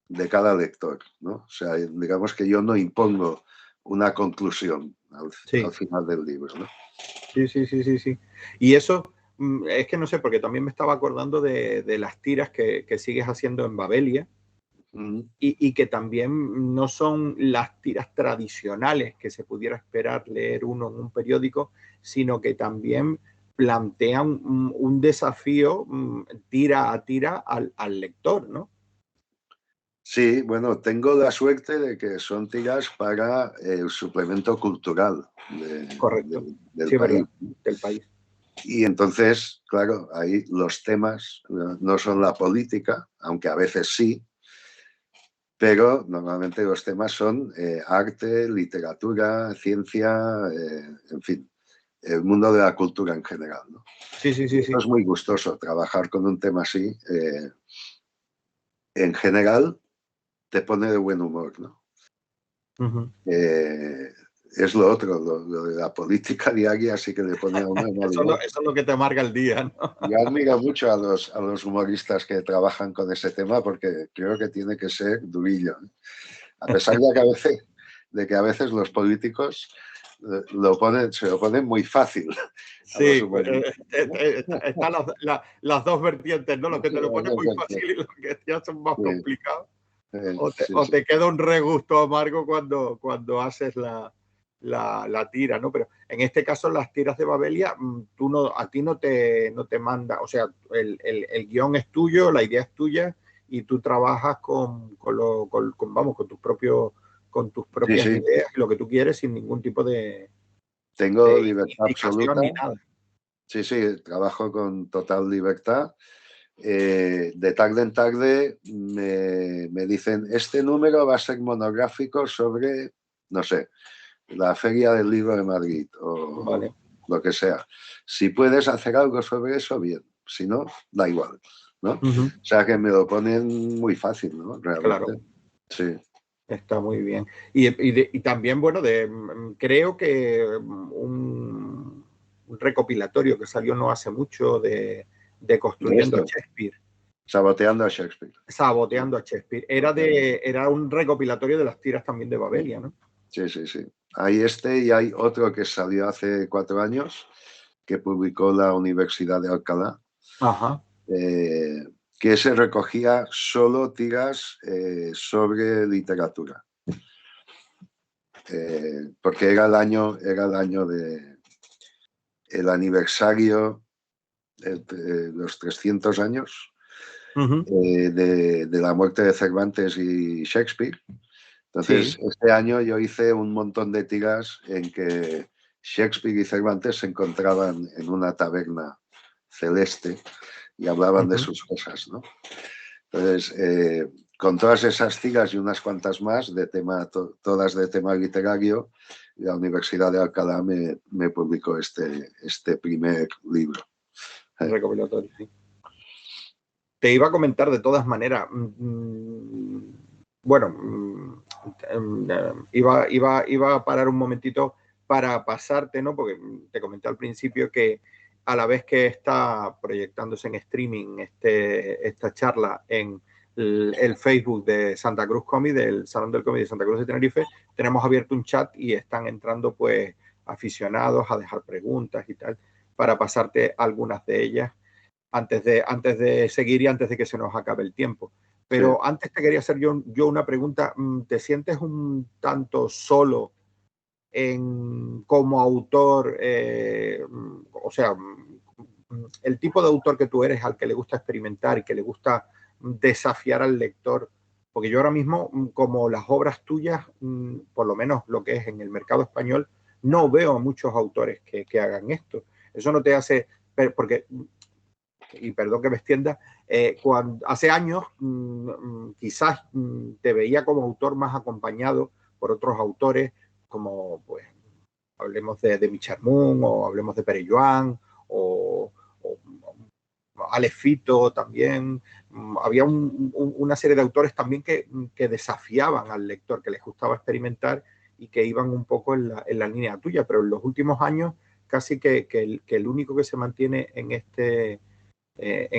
de cada lector, ¿no? O sea, digamos que yo no impongo una conclusión al final del libro, ¿no? Sí. Y eso es que no sé, porque también me estaba acordando de las tiras que sigues haciendo en Babelia y que también no son las tiras tradicionales que se pudiera esperar leer uno en un periódico, sino que también plantean un desafío tira a tira al lector, ¿no? Sí, bueno, tengo la suerte de que son tiras para el suplemento cultural Correcto. del Sí, país. verdad, del país. Y entonces, claro, ahí los temas no son la política, aunque a veces sí, pero normalmente los temas son arte, literatura, ciencia, en fin, el mundo de la cultura en general, ¿no? Sí. Es muy gustoso trabajar con un tema así. En general, te pone de buen humor, ¿no? es lo otro, lo de la política diaria sí que le pone a uno de mal humor. Eso es lo que te amarga el día, ¿no? Yo admiro mucho a los humoristas que trabajan con ese tema porque creo que tiene que ser durillo, ¿eh? A pesar de que a veces los políticos se lo ponen muy fácil a los Sí, humoristas, ¿no? están las dos vertientes, ¿no? Lo que te lo pone muy fácil y lo que te hace más Sí, complicado. sí, O sí. te queda un regusto amargo cuando haces la tira, ¿no? Pero en este caso, las tiras de Babelia, a ti no te manda, o sea, el guión es tuyo, la idea es tuya y tú trabajas vamos, con tus Sí, propias sí. ideas, lo que tú quieres, sin ningún tipo Tengo de libertad indicación absoluta. ni nada. Sí, sí, trabajo con total libertad. De tarde en tarde me dicen, este número va a ser monográfico sobre, no sé, la Feria del Libro de Madrid Vale. o lo que sea. Si puedes hacer algo sobre eso, bien. Si no, da igual, ¿no? Uh-huh. O sea que me lo ponen muy fácil, ¿no? Realmente. Claro. Sí. Está muy bien. Y también, bueno, creo que un recopilatorio que salió no hace mucho de De Construyendo a esto, Shakespeare, saboteando a Shakespeare. Saboteando a Shakespeare. Era un recopilatorio de las tiras también de Babelia, ¿no? Sí, sí, sí. Hay este y hay otro que salió hace 4 años que publicó la Universidad de Alcalá, Ajá. que se recogía solo tiras sobre literatura. Porque era el año de el aniversario de los 300 años Uh-huh. de la muerte de Cervantes y Shakespeare. Entonces, Sí. este año yo hice un montón de tiras en que Shakespeare y Cervantes se encontraban en una taberna celeste y hablaban de Uh-huh. sus cosas, ¿no? Entonces, con todas esas tiras y unas cuantas más, todas de tema literario, la Universidad de Alcalá me publicó este primer libro. Recopilatorio, sí. Te iba a comentar de todas maneras, bueno, iba a parar un momentito para pasarte, ¿no? Porque te comenté al principio que a la vez que está proyectándose en streaming esta charla en el Facebook de Santa Cruz Comedy, del Salón del Comedy de Santa Cruz de Tenerife, tenemos abierto un chat y están entrando pues aficionados a dejar preguntas y tal, para pasarte algunas de ellas antes de seguir y antes de que se nos acabe el tiempo. Pero Sí. antes te quería hacer yo una pregunta. ¿Te sientes un tanto solo como autor? O sea, el tipo de autor que tú eres, al que le gusta experimentar y que le gusta desafiar al lector. Porque yo ahora mismo, como las obras tuyas, por lo menos lo que es en el mercado español, no veo a muchos autores que hagan esto. Eso no te hace, porque y perdón que me extienda, hace años quizás te veía como autor más acompañado por otros autores, como pues hablemos de Michel Moon o hablemos de Pere Joan o Alex Fito también. Había una serie de autores también que desafiaban al lector, que les gustaba experimentar y que iban un poco en la línea tuya, pero en los últimos años casi que el único que se mantiene en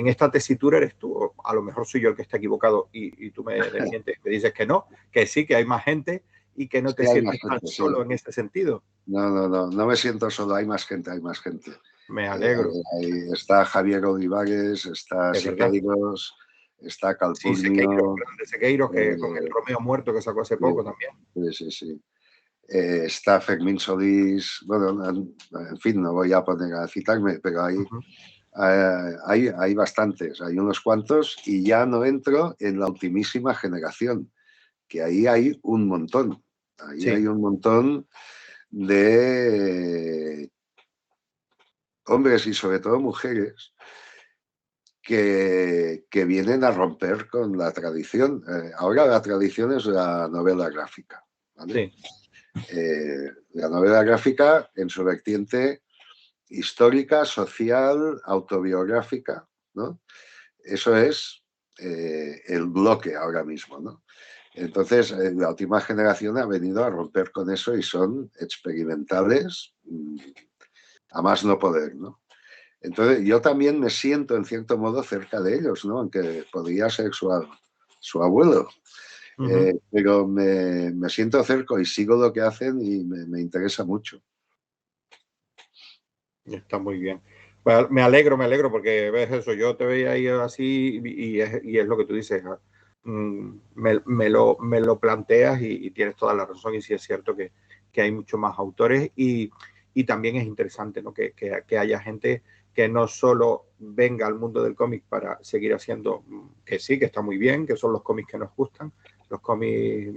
esta tesitura eres tú. A lo mejor soy yo el que está equivocado y tú me desmientes, me dices que no, que sí, que hay más gente y que no te Sí, hay más sientes tan gente, sí. solo en ese sentido. No me siento solo, hay más gente, hay más gente. Me alegro, Está Javier Olivares, está es verdad. Siqueiros, está Sí, Sequeiros, Calpurnio, grande Sequeiros, que con el eh, Romeo Muerto que sacó hace poco también. sí, sí, sí. Está Fermín Solís, bueno, en fin, no voy a poner a citarme, pero Uh-huh. hay bastantes, hay unos cuantos y ya no entro en la ultimísima generación, que ahí hay un montón, ahí Sí, hay un montón de hombres y sobre todo mujeres que vienen a romper con la tradición. Ahora la tradición es la novela gráfica, ¿vale? sí. La novela gráfica en su vertiente histórica, social, autobiográfica, ¿no? Eso es el bloque ahora mismo, ¿no? Entonces, la última generación ha venido a romper con eso y son experimentales a más no poder, ¿no? Entonces, yo también me siento, en cierto modo, cerca de ellos, ¿no? Aunque podría ser su abuelo. Pero me siento cerca y sigo lo que hacen y me interesa mucho. Está muy bien. Pues me alegro, porque ves eso, yo te veía ahí así y es lo que tú dices. Me lo planteas y tienes toda la razón, y sí es cierto que hay mucho más autores y también es interesante, ¿no? Que haya gente que no solo venga al mundo del cómic para seguir haciendo, que sí, que está muy bien, que son los cómics que nos gustan, los cómics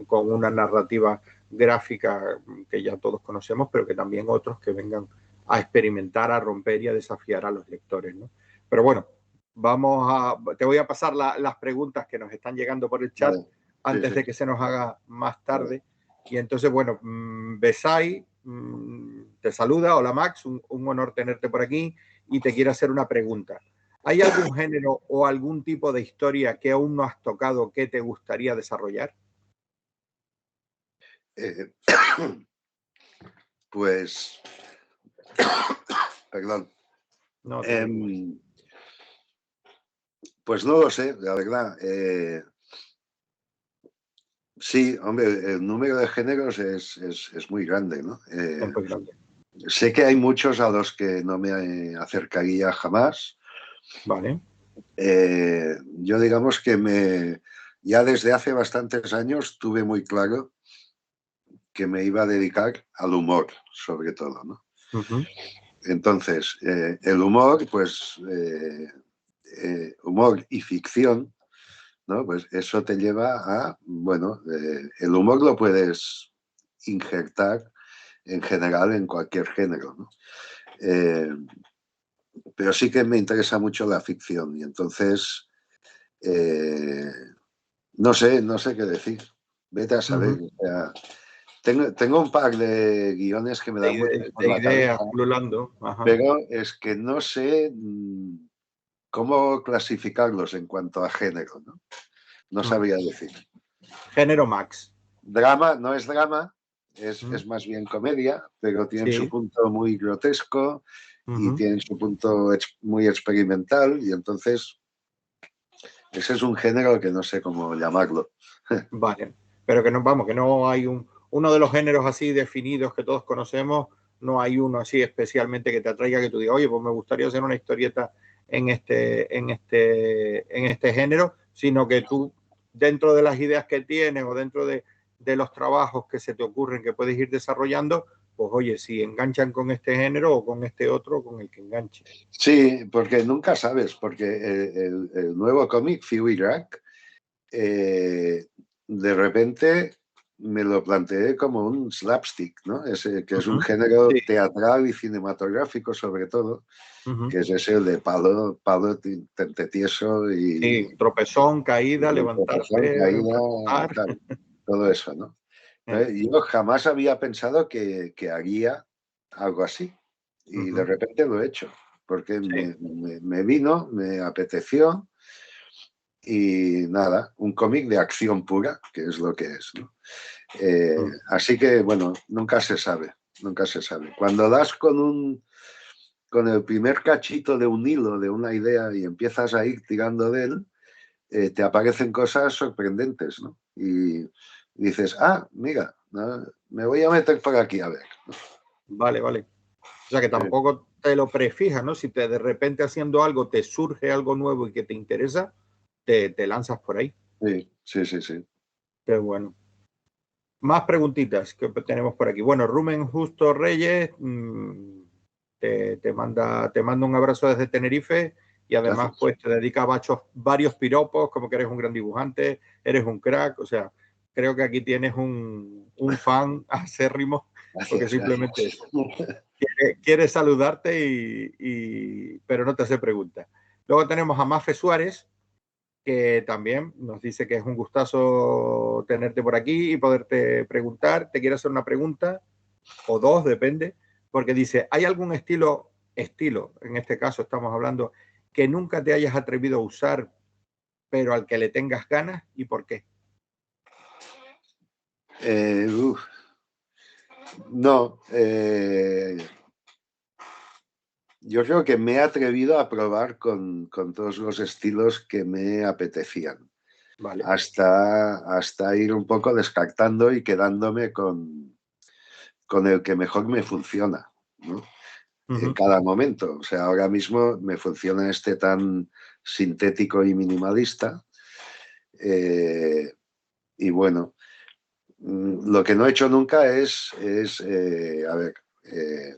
con una narrativa gráfica que ya todos conocemos, pero que también otros que vengan a experimentar, a romper y a desafiar a los lectores, ¿no? Pero bueno, te voy a pasar las preguntas que nos están llegando por el chat, Vale. antes Sí, de sí. que se nos haga más tarde. Vale. Y entonces, bueno, Besai te saluda. Hola Max, un honor tenerte por aquí y te quiero hacer una pregunta. ¿Hay algún género o algún tipo de historia que aún no has tocado que te gustaría desarrollar? Pues, perdón. No te preocupes. Pues no lo sé, la verdad. Sí, hombre, el número de géneros es muy grande, ¿no? Es muy grande. Sé que hay muchos a los que no me acercaría jamás. Vale. Yo digamos que ya desde hace bastantes años tuve muy claro que me iba a dedicar al humor, sobre todo, ¿no? Entonces, el humor, pues, humor y ficción, ¿no? Pues eso te lleva a, bueno, el humor lo puedes injertar en general en cualquier género, ¿no? Pero sí que me interesa mucho la ficción y entonces no sé qué decir. Vete a saber. O sea, tengo un par de guiones que me dan vueltas por De la cabeza, ideas pululando. Ajá. pero es que no sé cómo clasificarlos en cuanto a género, ¿no? No sabría decir. Género Max. Drama, no es drama, es más bien comedia, pero tienen su Sí. punto muy grotesco y tienen su punto muy experimental y entonces ese es un género que no sé cómo llamarlo. Vale. Pero que no, vamos, que no hay uno de los géneros así definidos que todos conocemos, no hay uno así especialmente que te atraiga, que tú digas, oye, pues me gustaría hacer una historieta en este género, sino que tú, dentro de las ideas que tienes o dentro de los trabajos que se te ocurren que puedes ir desarrollando, pues oye, si enganchan con este género o con este otro, con el que enganche. Sí, porque nunca sabes, porque el nuevo cómic, Fury Rack, de repente me lo planteé como un slapstick, ¿no? Que es un género Sí. teatral y cinematográfico sobre todo, que es ese de palo tente tieso Sí, y tropezón, caída, tropezón, levantarte, caída, remontar. tal, todo eso, ¿no? Yo jamás había pensado que haría algo así y de repente lo he hecho porque Sí. me vino, me apeteció y nada, un cómic de acción pura, que es lo que es, ¿no? Así que, bueno, nunca se sabe, nunca se sabe. Cuando das con el primer cachito de un hilo, de una idea y empiezas a ir tirando de él, te aparecen cosas sorprendentes, ¿no? Y dices, ah, mira, ¿no? Me voy a meter por aquí a ver. Vale, vale. O sea que tampoco te lo prefijas, ¿no? Si te de repente haciendo algo te surge algo nuevo y que te interesa, te lanzas por ahí. Sí, sí, sí, sí. Qué bueno. Más preguntitas que tenemos por aquí. Bueno, Rumen Justo Reyes te manda un abrazo desde Tenerife y además Gracias. pues te dedica varios piropos, como que eres un gran dibujante, eres un crack, o sea, creo que aquí tienes un fan acérrimo, porque Gracias, simplemente gracias. eso. Quiere saludarte pero no te hace preguntas. Luego tenemos a Mafe Suárez, que también nos dice que es un gustazo tenerte por aquí y poderte preguntar. Te quiero hacer una pregunta, o dos, depende, porque dice, ¿hay algún estilo, en este caso estamos hablando, que nunca te hayas atrevido a usar, pero al que le tengas ganas y por qué? No, yo creo que me he atrevido a probar con todos los estilos que me apetecían, Vale. hasta ir un poco descartando y quedándome con el que mejor me funciona, ¿no? En cada momento. O sea, ahora mismo me funciona este tan sintético y minimalista. Y bueno, lo que no he hecho nunca es a ver,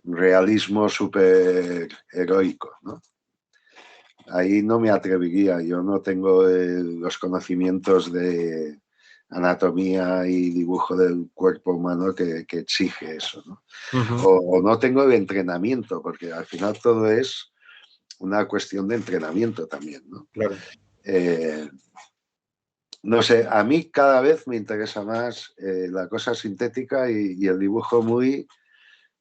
realismo súper heroico, ¿no? Ahí no me atrevería. Yo no tengo los conocimientos de anatomía y dibujo del cuerpo humano que exige eso, ¿no? O no tengo el entrenamiento, porque al final todo es una cuestión de entrenamiento también, ¿no? Claro. No sé, a mí cada vez me interesa más la cosa sintética y el dibujo muy,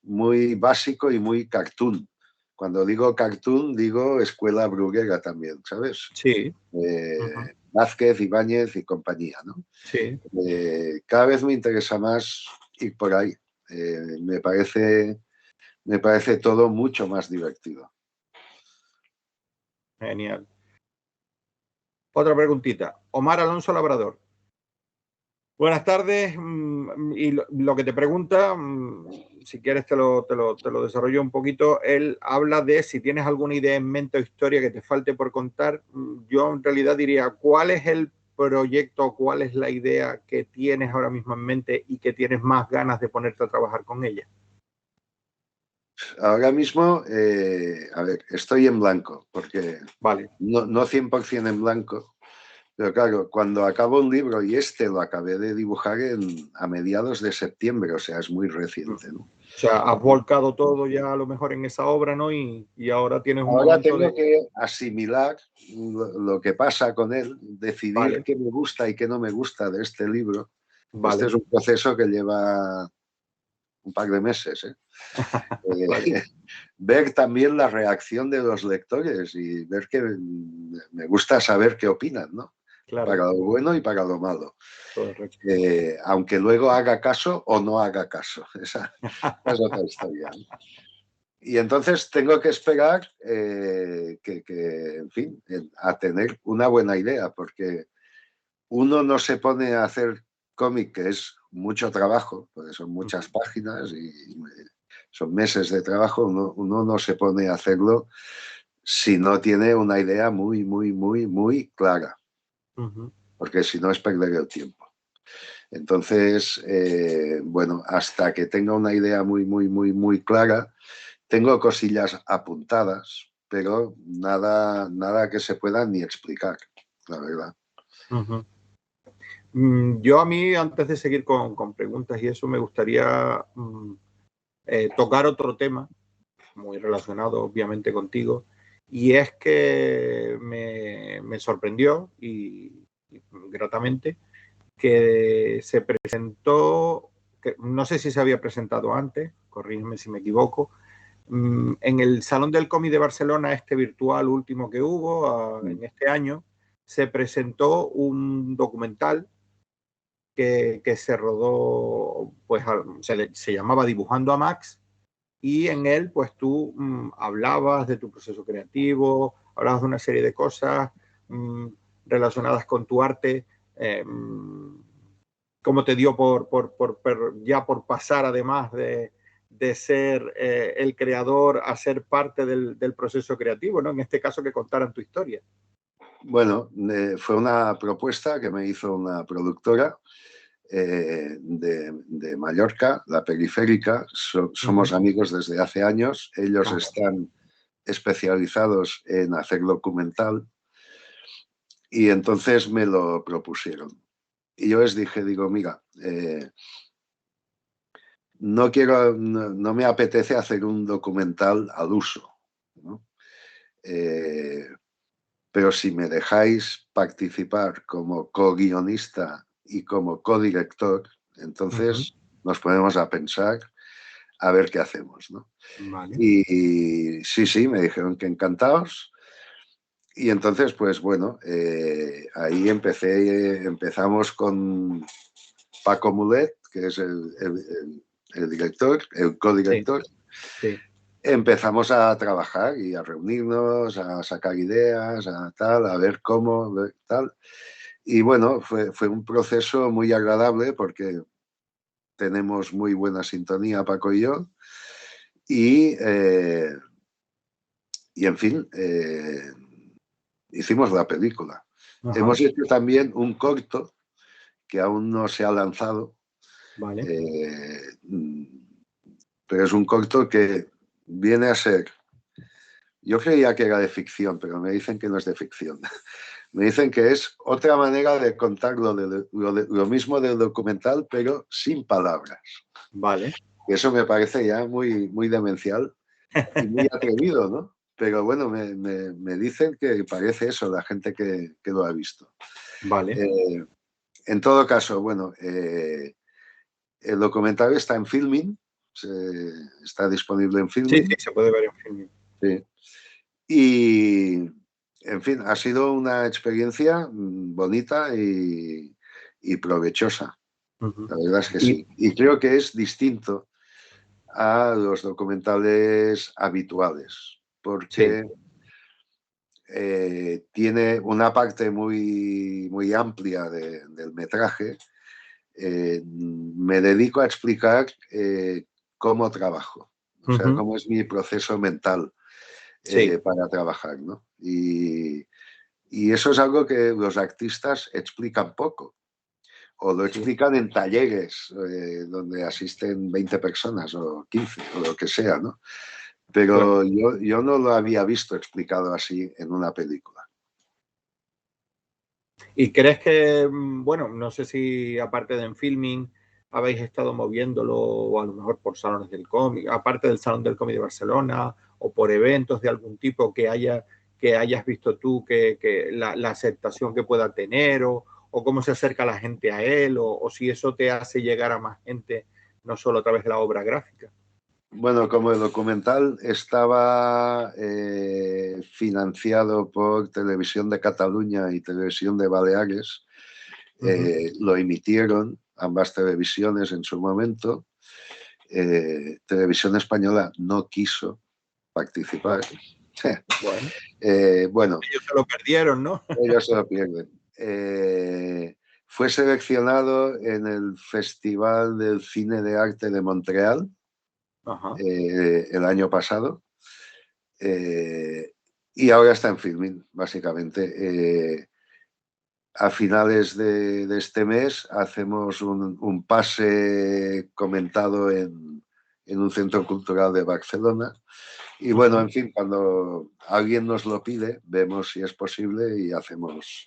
muy básico y muy cartoon. Cuando digo cartoon, digo escuela bruguera también, ¿sabes? Sí. Vázquez, Ibáñez y compañía, ¿no? Sí. Cada vez me interesa más ir por ahí. Me parece todo mucho más divertido. Genial. Otra preguntita. Omar Alonso Labrador. Buenas tardes. Y lo que te pregunta, si quieres te lo desarrollo un poquito. Él habla de si tienes alguna idea en mente o historia que te falte por contar. Yo en realidad diría, ¿cuál es el proyecto, cuál es la idea que tienes ahora mismo en mente y que tienes más ganas de ponerte a trabajar con ella? Ahora mismo, a ver, estoy en blanco, porque Vale. no 100% en blanco, pero claro, cuando acabo un libro, y este lo acabé de dibujar a mediados de septiembre, o sea, es muy reciente, ¿no? O sea, has volcado todo ya a lo mejor en esa obra, ¿no? Y ahora tienes un Ahora momento de... tengo que asimilar lo que pasa con él, decidir Vale, qué me gusta y qué no me gusta de este libro. Este vale, es un proceso que lleva un par de meses, ¿eh? vale, Ver también la reacción de los lectores y ver que me gusta saber qué opinan, ¿no? claro, Para lo bueno y para lo malo. correcto. Aunque luego haga caso o no haga caso. Esa es otra historia, ¿no? Y entonces tengo que esperar en fin, a tener una buena idea, porque uno no se pone a hacer cómic, que es mucho trabajo, porque son muchas páginas y son meses de trabajo, uno no se pone a hacerlo si no tiene una idea muy, muy, muy, muy clara, porque si no es perder el tiempo. Entonces, bueno, hasta que tenga una idea muy, muy, muy, muy clara, tengo cosillas apuntadas, pero nada que se pueda ni explicar, la verdad. Yo a mí, antes de seguir con preguntas y eso, me gustaría tocar otro tema muy relacionado obviamente contigo, y es que me sorprendió y gratamente que se presentó, que no sé si se había presentado antes, corrígeme si me equivoco, en el Salón del Cómic de Barcelona, este virtual último que hubo en este año, se presentó un documental que se rodó, pues se llamaba Dibujando a Max, y en él pues tú hablabas de tu proceso creativo, hablabas de una serie de cosas relacionadas con tu arte, cómo te dio ya por pasar además de ser el creador a ser parte del proceso creativo, ¿no? En este caso que contaran tu historia. Bueno, fue una propuesta que me hizo una productora de Mallorca, La Periférica. Somos amigos desde hace años. Ellos están especializados en hacer documental y entonces me lo propusieron. Y yo les dije, digo, mira, no me apetece hacer un documental al uso, ¿no? Pero si me dejáis participar como co-guionista y como co-director, entonces nos ponemos a pensar a ver qué hacemos, ¿no? Vale. Y sí, me dijeron que encantados. Y entonces, pues bueno, ahí empezamos con Paco Mulet, que es el director, el codirector, sí. empezamos a trabajar y a reunirnos, a sacar ideas, a ver cómo, tal. Y bueno, fue un proceso muy agradable porque tenemos muy buena sintonía, Paco y yo. Y, en fin, hicimos la película. Ajá. Hemos hecho también un corto que aún no se ha lanzado, Vale. pero es un corto que viene a ser... Yo creía que era de ficción, pero me dicen que no es de ficción. Me dicen que es otra manera de contar lo mismo del documental, pero sin palabras. Vale. Eso me parece ya muy, muy demencial y muy atrevido, ¿no? Pero bueno, me dicen que parece eso, la gente que lo ha visto. Vale. En todo caso, bueno, el documental está en Filmin, está disponible en Sí, sí, Filmin. se puede ver en film. Sí. Y, en fin, ha sido una experiencia bonita y provechosa. Uh-huh. La verdad es que Y sí. Y creo que es distinto a los documentales habituales, sí, porque tiene una parte muy, muy amplia del metraje. Me dedico a explicar cómo trabajo, o sea, uh-huh. cómo es mi proceso mental Sí, para trabajar, ¿no? Y eso es algo que los artistas explican poco, o lo sí. explican en talleres donde asisten 20 personas o 15 o lo que sea, ¿no? Claro. Pero yo no lo había visto explicado así en una película. ¿Y crees que, bueno, no sé si aparte de en filming habéis estado moviéndolo o a lo mejor por salones del cómic, aparte del Salón del Cómic de Barcelona o por eventos de algún tipo que hayas visto tú que la aceptación que pueda tener o cómo se acerca la gente a él o si eso te hace llegar a más gente, no solo a través de la obra gráfica? Bueno, como el documental estaba financiado por Televisión de Cataluña y Televisión de Baleares, Uh-huh. lo emitieron ambas televisiones en su momento. Televisión Española no quiso participar. Vale. Bueno, Bueno, ellos se lo perdieron, ¿no? ellos se lo pierden. Fue seleccionado en el Festival del Cine de Arte de Montreal Ajá. el año pasado. Y ahora está en filming, básicamente. A finales de este mes hacemos un pase comentado en un centro cultural de Barcelona. Y bueno, Uh-huh. en fin, cuando alguien nos lo pide, vemos si es posible y hacemos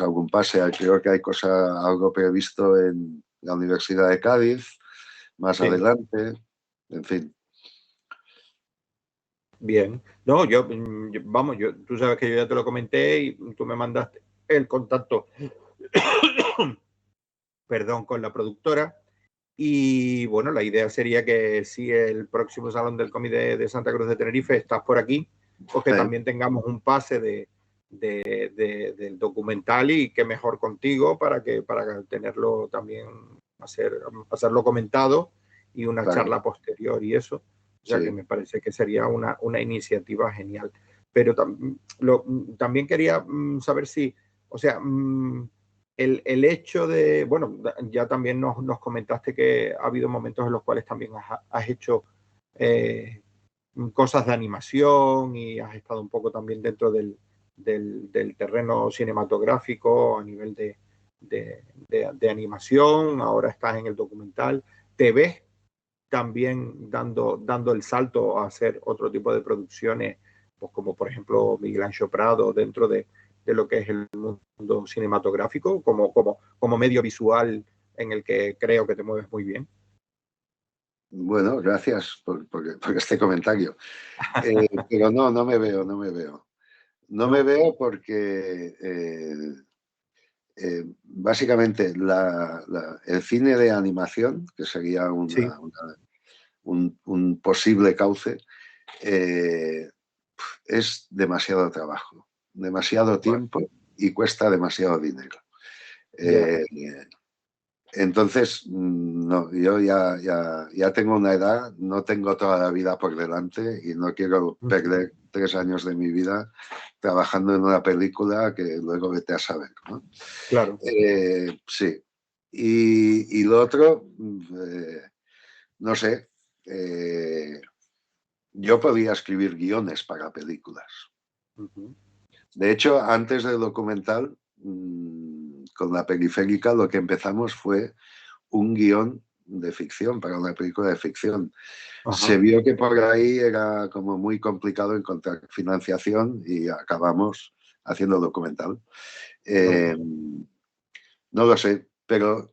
algún pase. Creo que hay algo previsto en la Universidad de Cádiz más Sí. adelante. En fin. Bien. No, vamos, tú sabes que yo ya te lo comenté y tú me mandaste el contacto, perdón, con la productora. Y bueno, la idea sería que si el próximo Salón del Cómic de Santa Cruz de Tenerife estás por aquí, pues que también tengamos un pase del documental y que mejor contigo para tenerlo también, hacerlo comentado y una Claro, charla posterior y eso. O sea que sí. me parece que sería una iniciativa genial. Pero también quería saber si, o sea, el hecho de, bueno, ya también nos comentaste que ha habido momentos en los cuales también has hecho eh, cosas de animación y has estado un poco también dentro del terreno cinematográfico a nivel de animación, ahora estás en el documental. ¿Te ves también dando el salto a hacer otro tipo de producciones, pues como por ejemplo Miguel Ancho Prado, dentro de lo que es el mundo cinematográfico, como medio visual en el que creo que te mueves muy bien? Bueno, gracias por este comentario. Pero no, no me veo, no me veo. No me No, veo porque básicamente el cine de animación, que sería sí, un posible cauce, eh, es demasiado trabajo, demasiado vale, tiempo y cuesta demasiado dinero. ya, Eh, Entonces, no, yo ya tengo una edad, no tengo toda la vida por delante y no quiero perder 3 años de mi vida trabajando en una película que luego vete a saber, ¿no? Claro. Sí. Y lo otro, no sé, yo podía escribir guiones para películas. De hecho, antes del documental, con La Periférica, lo que empezamos fue un guión de ficción, para una película de ficción. Ajá. Se vio que por ahí era como muy complicado encontrar financiación y acabamos haciendo documental. No lo sé, pero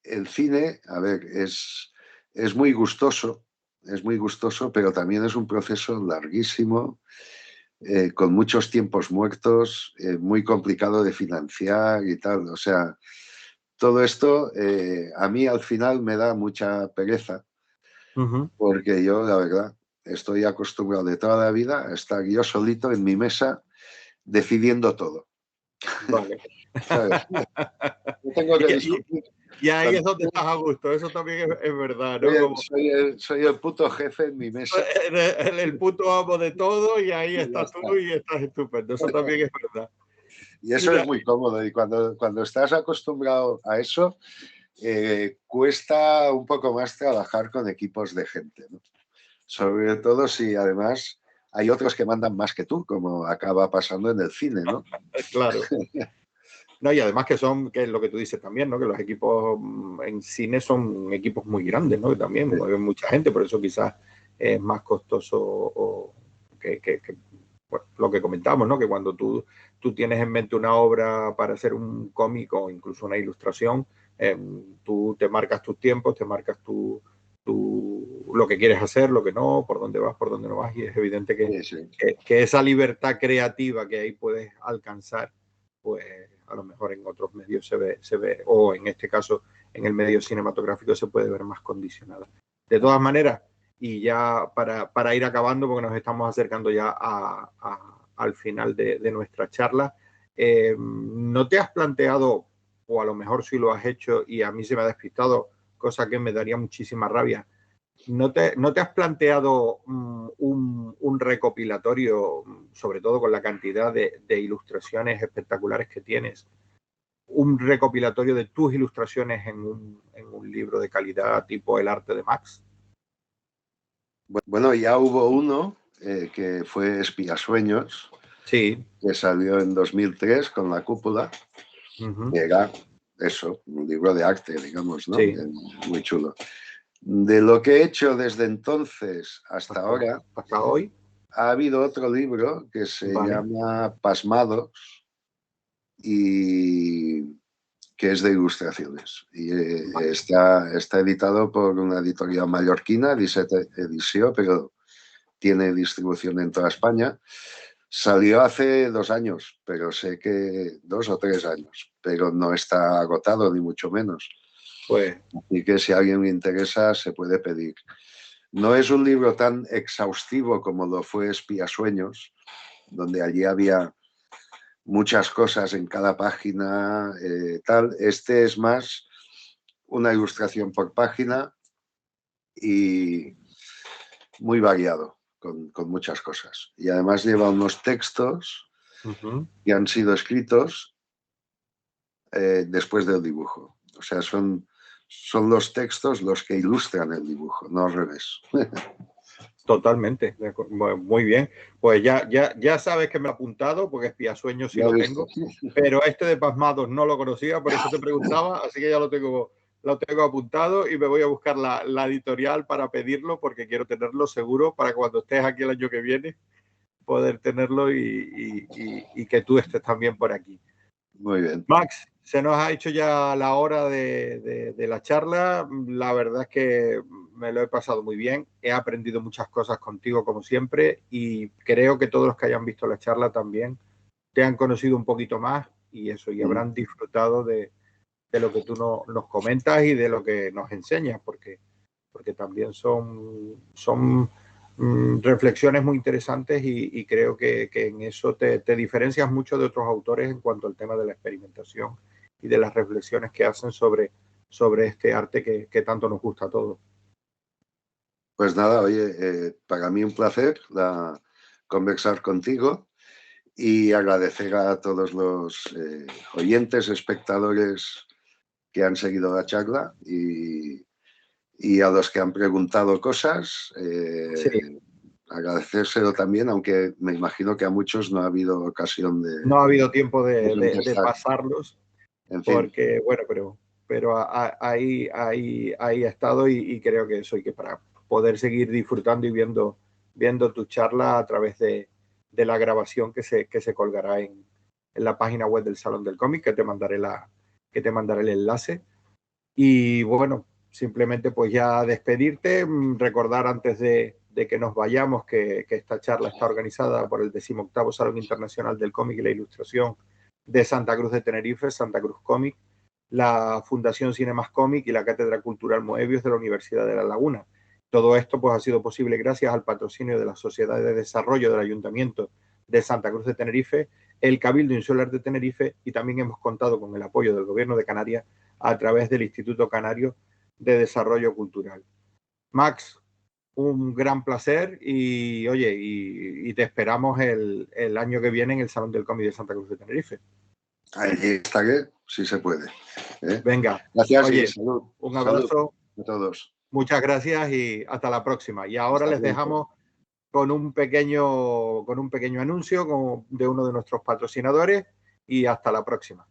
el cine, a ver, es muy gustoso, pero también es un proceso larguísimo, con muchos tiempos muertos, muy complicado de financiar y tal. O sea, todo esto a mí al final me da mucha pereza, porque yo, la verdad, estoy acostumbrado de toda la vida a estar yo solito en mi mesa decidiendo todo. Vale. ¿Sabes? No tengo que discutir. Y ahí es donde estás a gusto, eso también es verdad, ¿no? Como, soy el puto jefe en mi mesa. el puto amo de todo y ahí estás tú y estás estupendo, eso también es verdad. Y eso Mira, es muy cómodo. Y cuando estás acostumbrado a eso, cuesta un poco más trabajar con equipos de gente, ¿no? Sobre todo si además hay otros que mandan más que tú, como acaba pasando en el cine, ¿no? claro. No, y además que es lo que tú dices también, ¿no? Que los equipos en cine son equipos muy grandes, ¿no? Que también Sí. mueven mucha gente, por eso quizás es más costoso bueno, lo que comentamos, ¿no? Que cuando tú tienes en mente una obra para hacer un cómic o incluso una ilustración, tú te marcas tus tiempos, te marcas lo que quieres hacer, lo que no, por dónde vas, por dónde no vas, y es evidente Sí. que esa libertad creativa que ahí puedes alcanzar, pues a lo mejor en otros medios se ve, o en este caso en el medio cinematográfico se puede ver más condicionada. De todas maneras, y ya para ir acabando, porque nos estamos acercando ya al final de nuestra charla, ¿no te has planteado, o a lo mejor sí lo has hecho y a mí se me ha despistado, cosa que me daría muchísima rabia, ¿no te has planteado un recopilatorio, sobre todo con la cantidad de ilustraciones espectaculares que tienes, un recopilatorio de tus ilustraciones en un libro de calidad tipo El arte de Max? Bueno, ya hubo uno que fue Espíasueños, Sí. que salió en 2003 con La Cúpula, que era eso, un libro de arte, digamos, ¿no? Sí. Muy chulo. De lo que he hecho desde entonces hasta ahora, hasta hoy, ha habido otro libro que se llama Pasmados y que es de ilustraciones. Y está editado por una editorial mallorquina, Disset Edició, pero tiene distribución en toda España. Salió hace 2 años, pero sé que 2 o 3 años, pero no está agotado, ni mucho menos. pues. Así que si a alguien le interesa, se puede pedir. No es un libro tan exhaustivo como lo fue Espíasueños, donde allí había muchas cosas en cada página, tal. Este es más una ilustración por página y muy variado, con muchas cosas. Y además lleva unos textos que han sido escritos después del dibujo. O sea, son los textos los que ilustran el dibujo, no al revés. Totalmente, muy bien. Pues ya sabes que me he apuntado, porque Espíasueños sí lo tengo, pero este de Pasmados no lo conocía, por eso te preguntaba, así que ya lo tengo apuntado y me voy a buscar la editorial para pedirlo, porque quiero tenerlo seguro para cuando estés aquí el año que viene, poder tenerlo y que tú estés también por aquí. Muy bien. Max, se nos ha hecho ya la hora de la charla. La verdad es que me lo he pasado muy bien. He aprendido muchas cosas contigo, como siempre, y creo que todos los que hayan visto la charla también te han conocido un poquito más y eso, y habrán disfrutado de lo que tú nos comentas y de lo que nos enseñas, porque también son reflexiones muy interesantes y creo que en eso te diferencias mucho de otros autores en cuanto al tema de la experimentación y de las reflexiones que hacen sobre sobre este arte que tanto nos gusta a todos. Pues nada, oye, para mí un placer conversar contigo y agradecer a todos los oyentes, espectadores que han seguido la charla y a los que han preguntado cosas. Sí. Agradecérselo también, aunque me imagino que a muchos no ha habido ocasión No ha habido tiempo de de contestar. pasarlos, En fin. porque, bueno, pero ahí ha estado y creo que eso, y que para poder seguir disfrutando y viendo tu charla a través de la grabación que se colgará en la página web del Salón del Cómic, que te mandaré el enlace. Y bueno, simplemente pues ya despedirte, recordar antes de que nos vayamos que esta charla está organizada por el 18º Salón Internacional del Cómic y la Ilustración de Santa Cruz de Tenerife, Santa Cruz Cómic, la Fundación Cinemas Cómic y la Cátedra Cultural Moebius de la Universidad de La Laguna. Todo esto pues ha sido posible gracias al patrocinio de la Sociedad de Desarrollo del Ayuntamiento de Santa Cruz de Tenerife, el Cabildo Insular de Tenerife, y también hemos contado con el apoyo del Gobierno de Canarias a través del Instituto Canario de Desarrollo Cultural. Max, un gran placer y oye, y te esperamos el año que viene en el Salón del Cómic de Santa Cruz de Tenerife. Allí estaré, si se puede. Venga, gracias oye, y salud. un abrazo. Salud a todos. Muchas gracias y hasta la próxima. Y ahora les dejamos con un pequeño anuncio de uno de nuestros patrocinadores y hasta la próxima.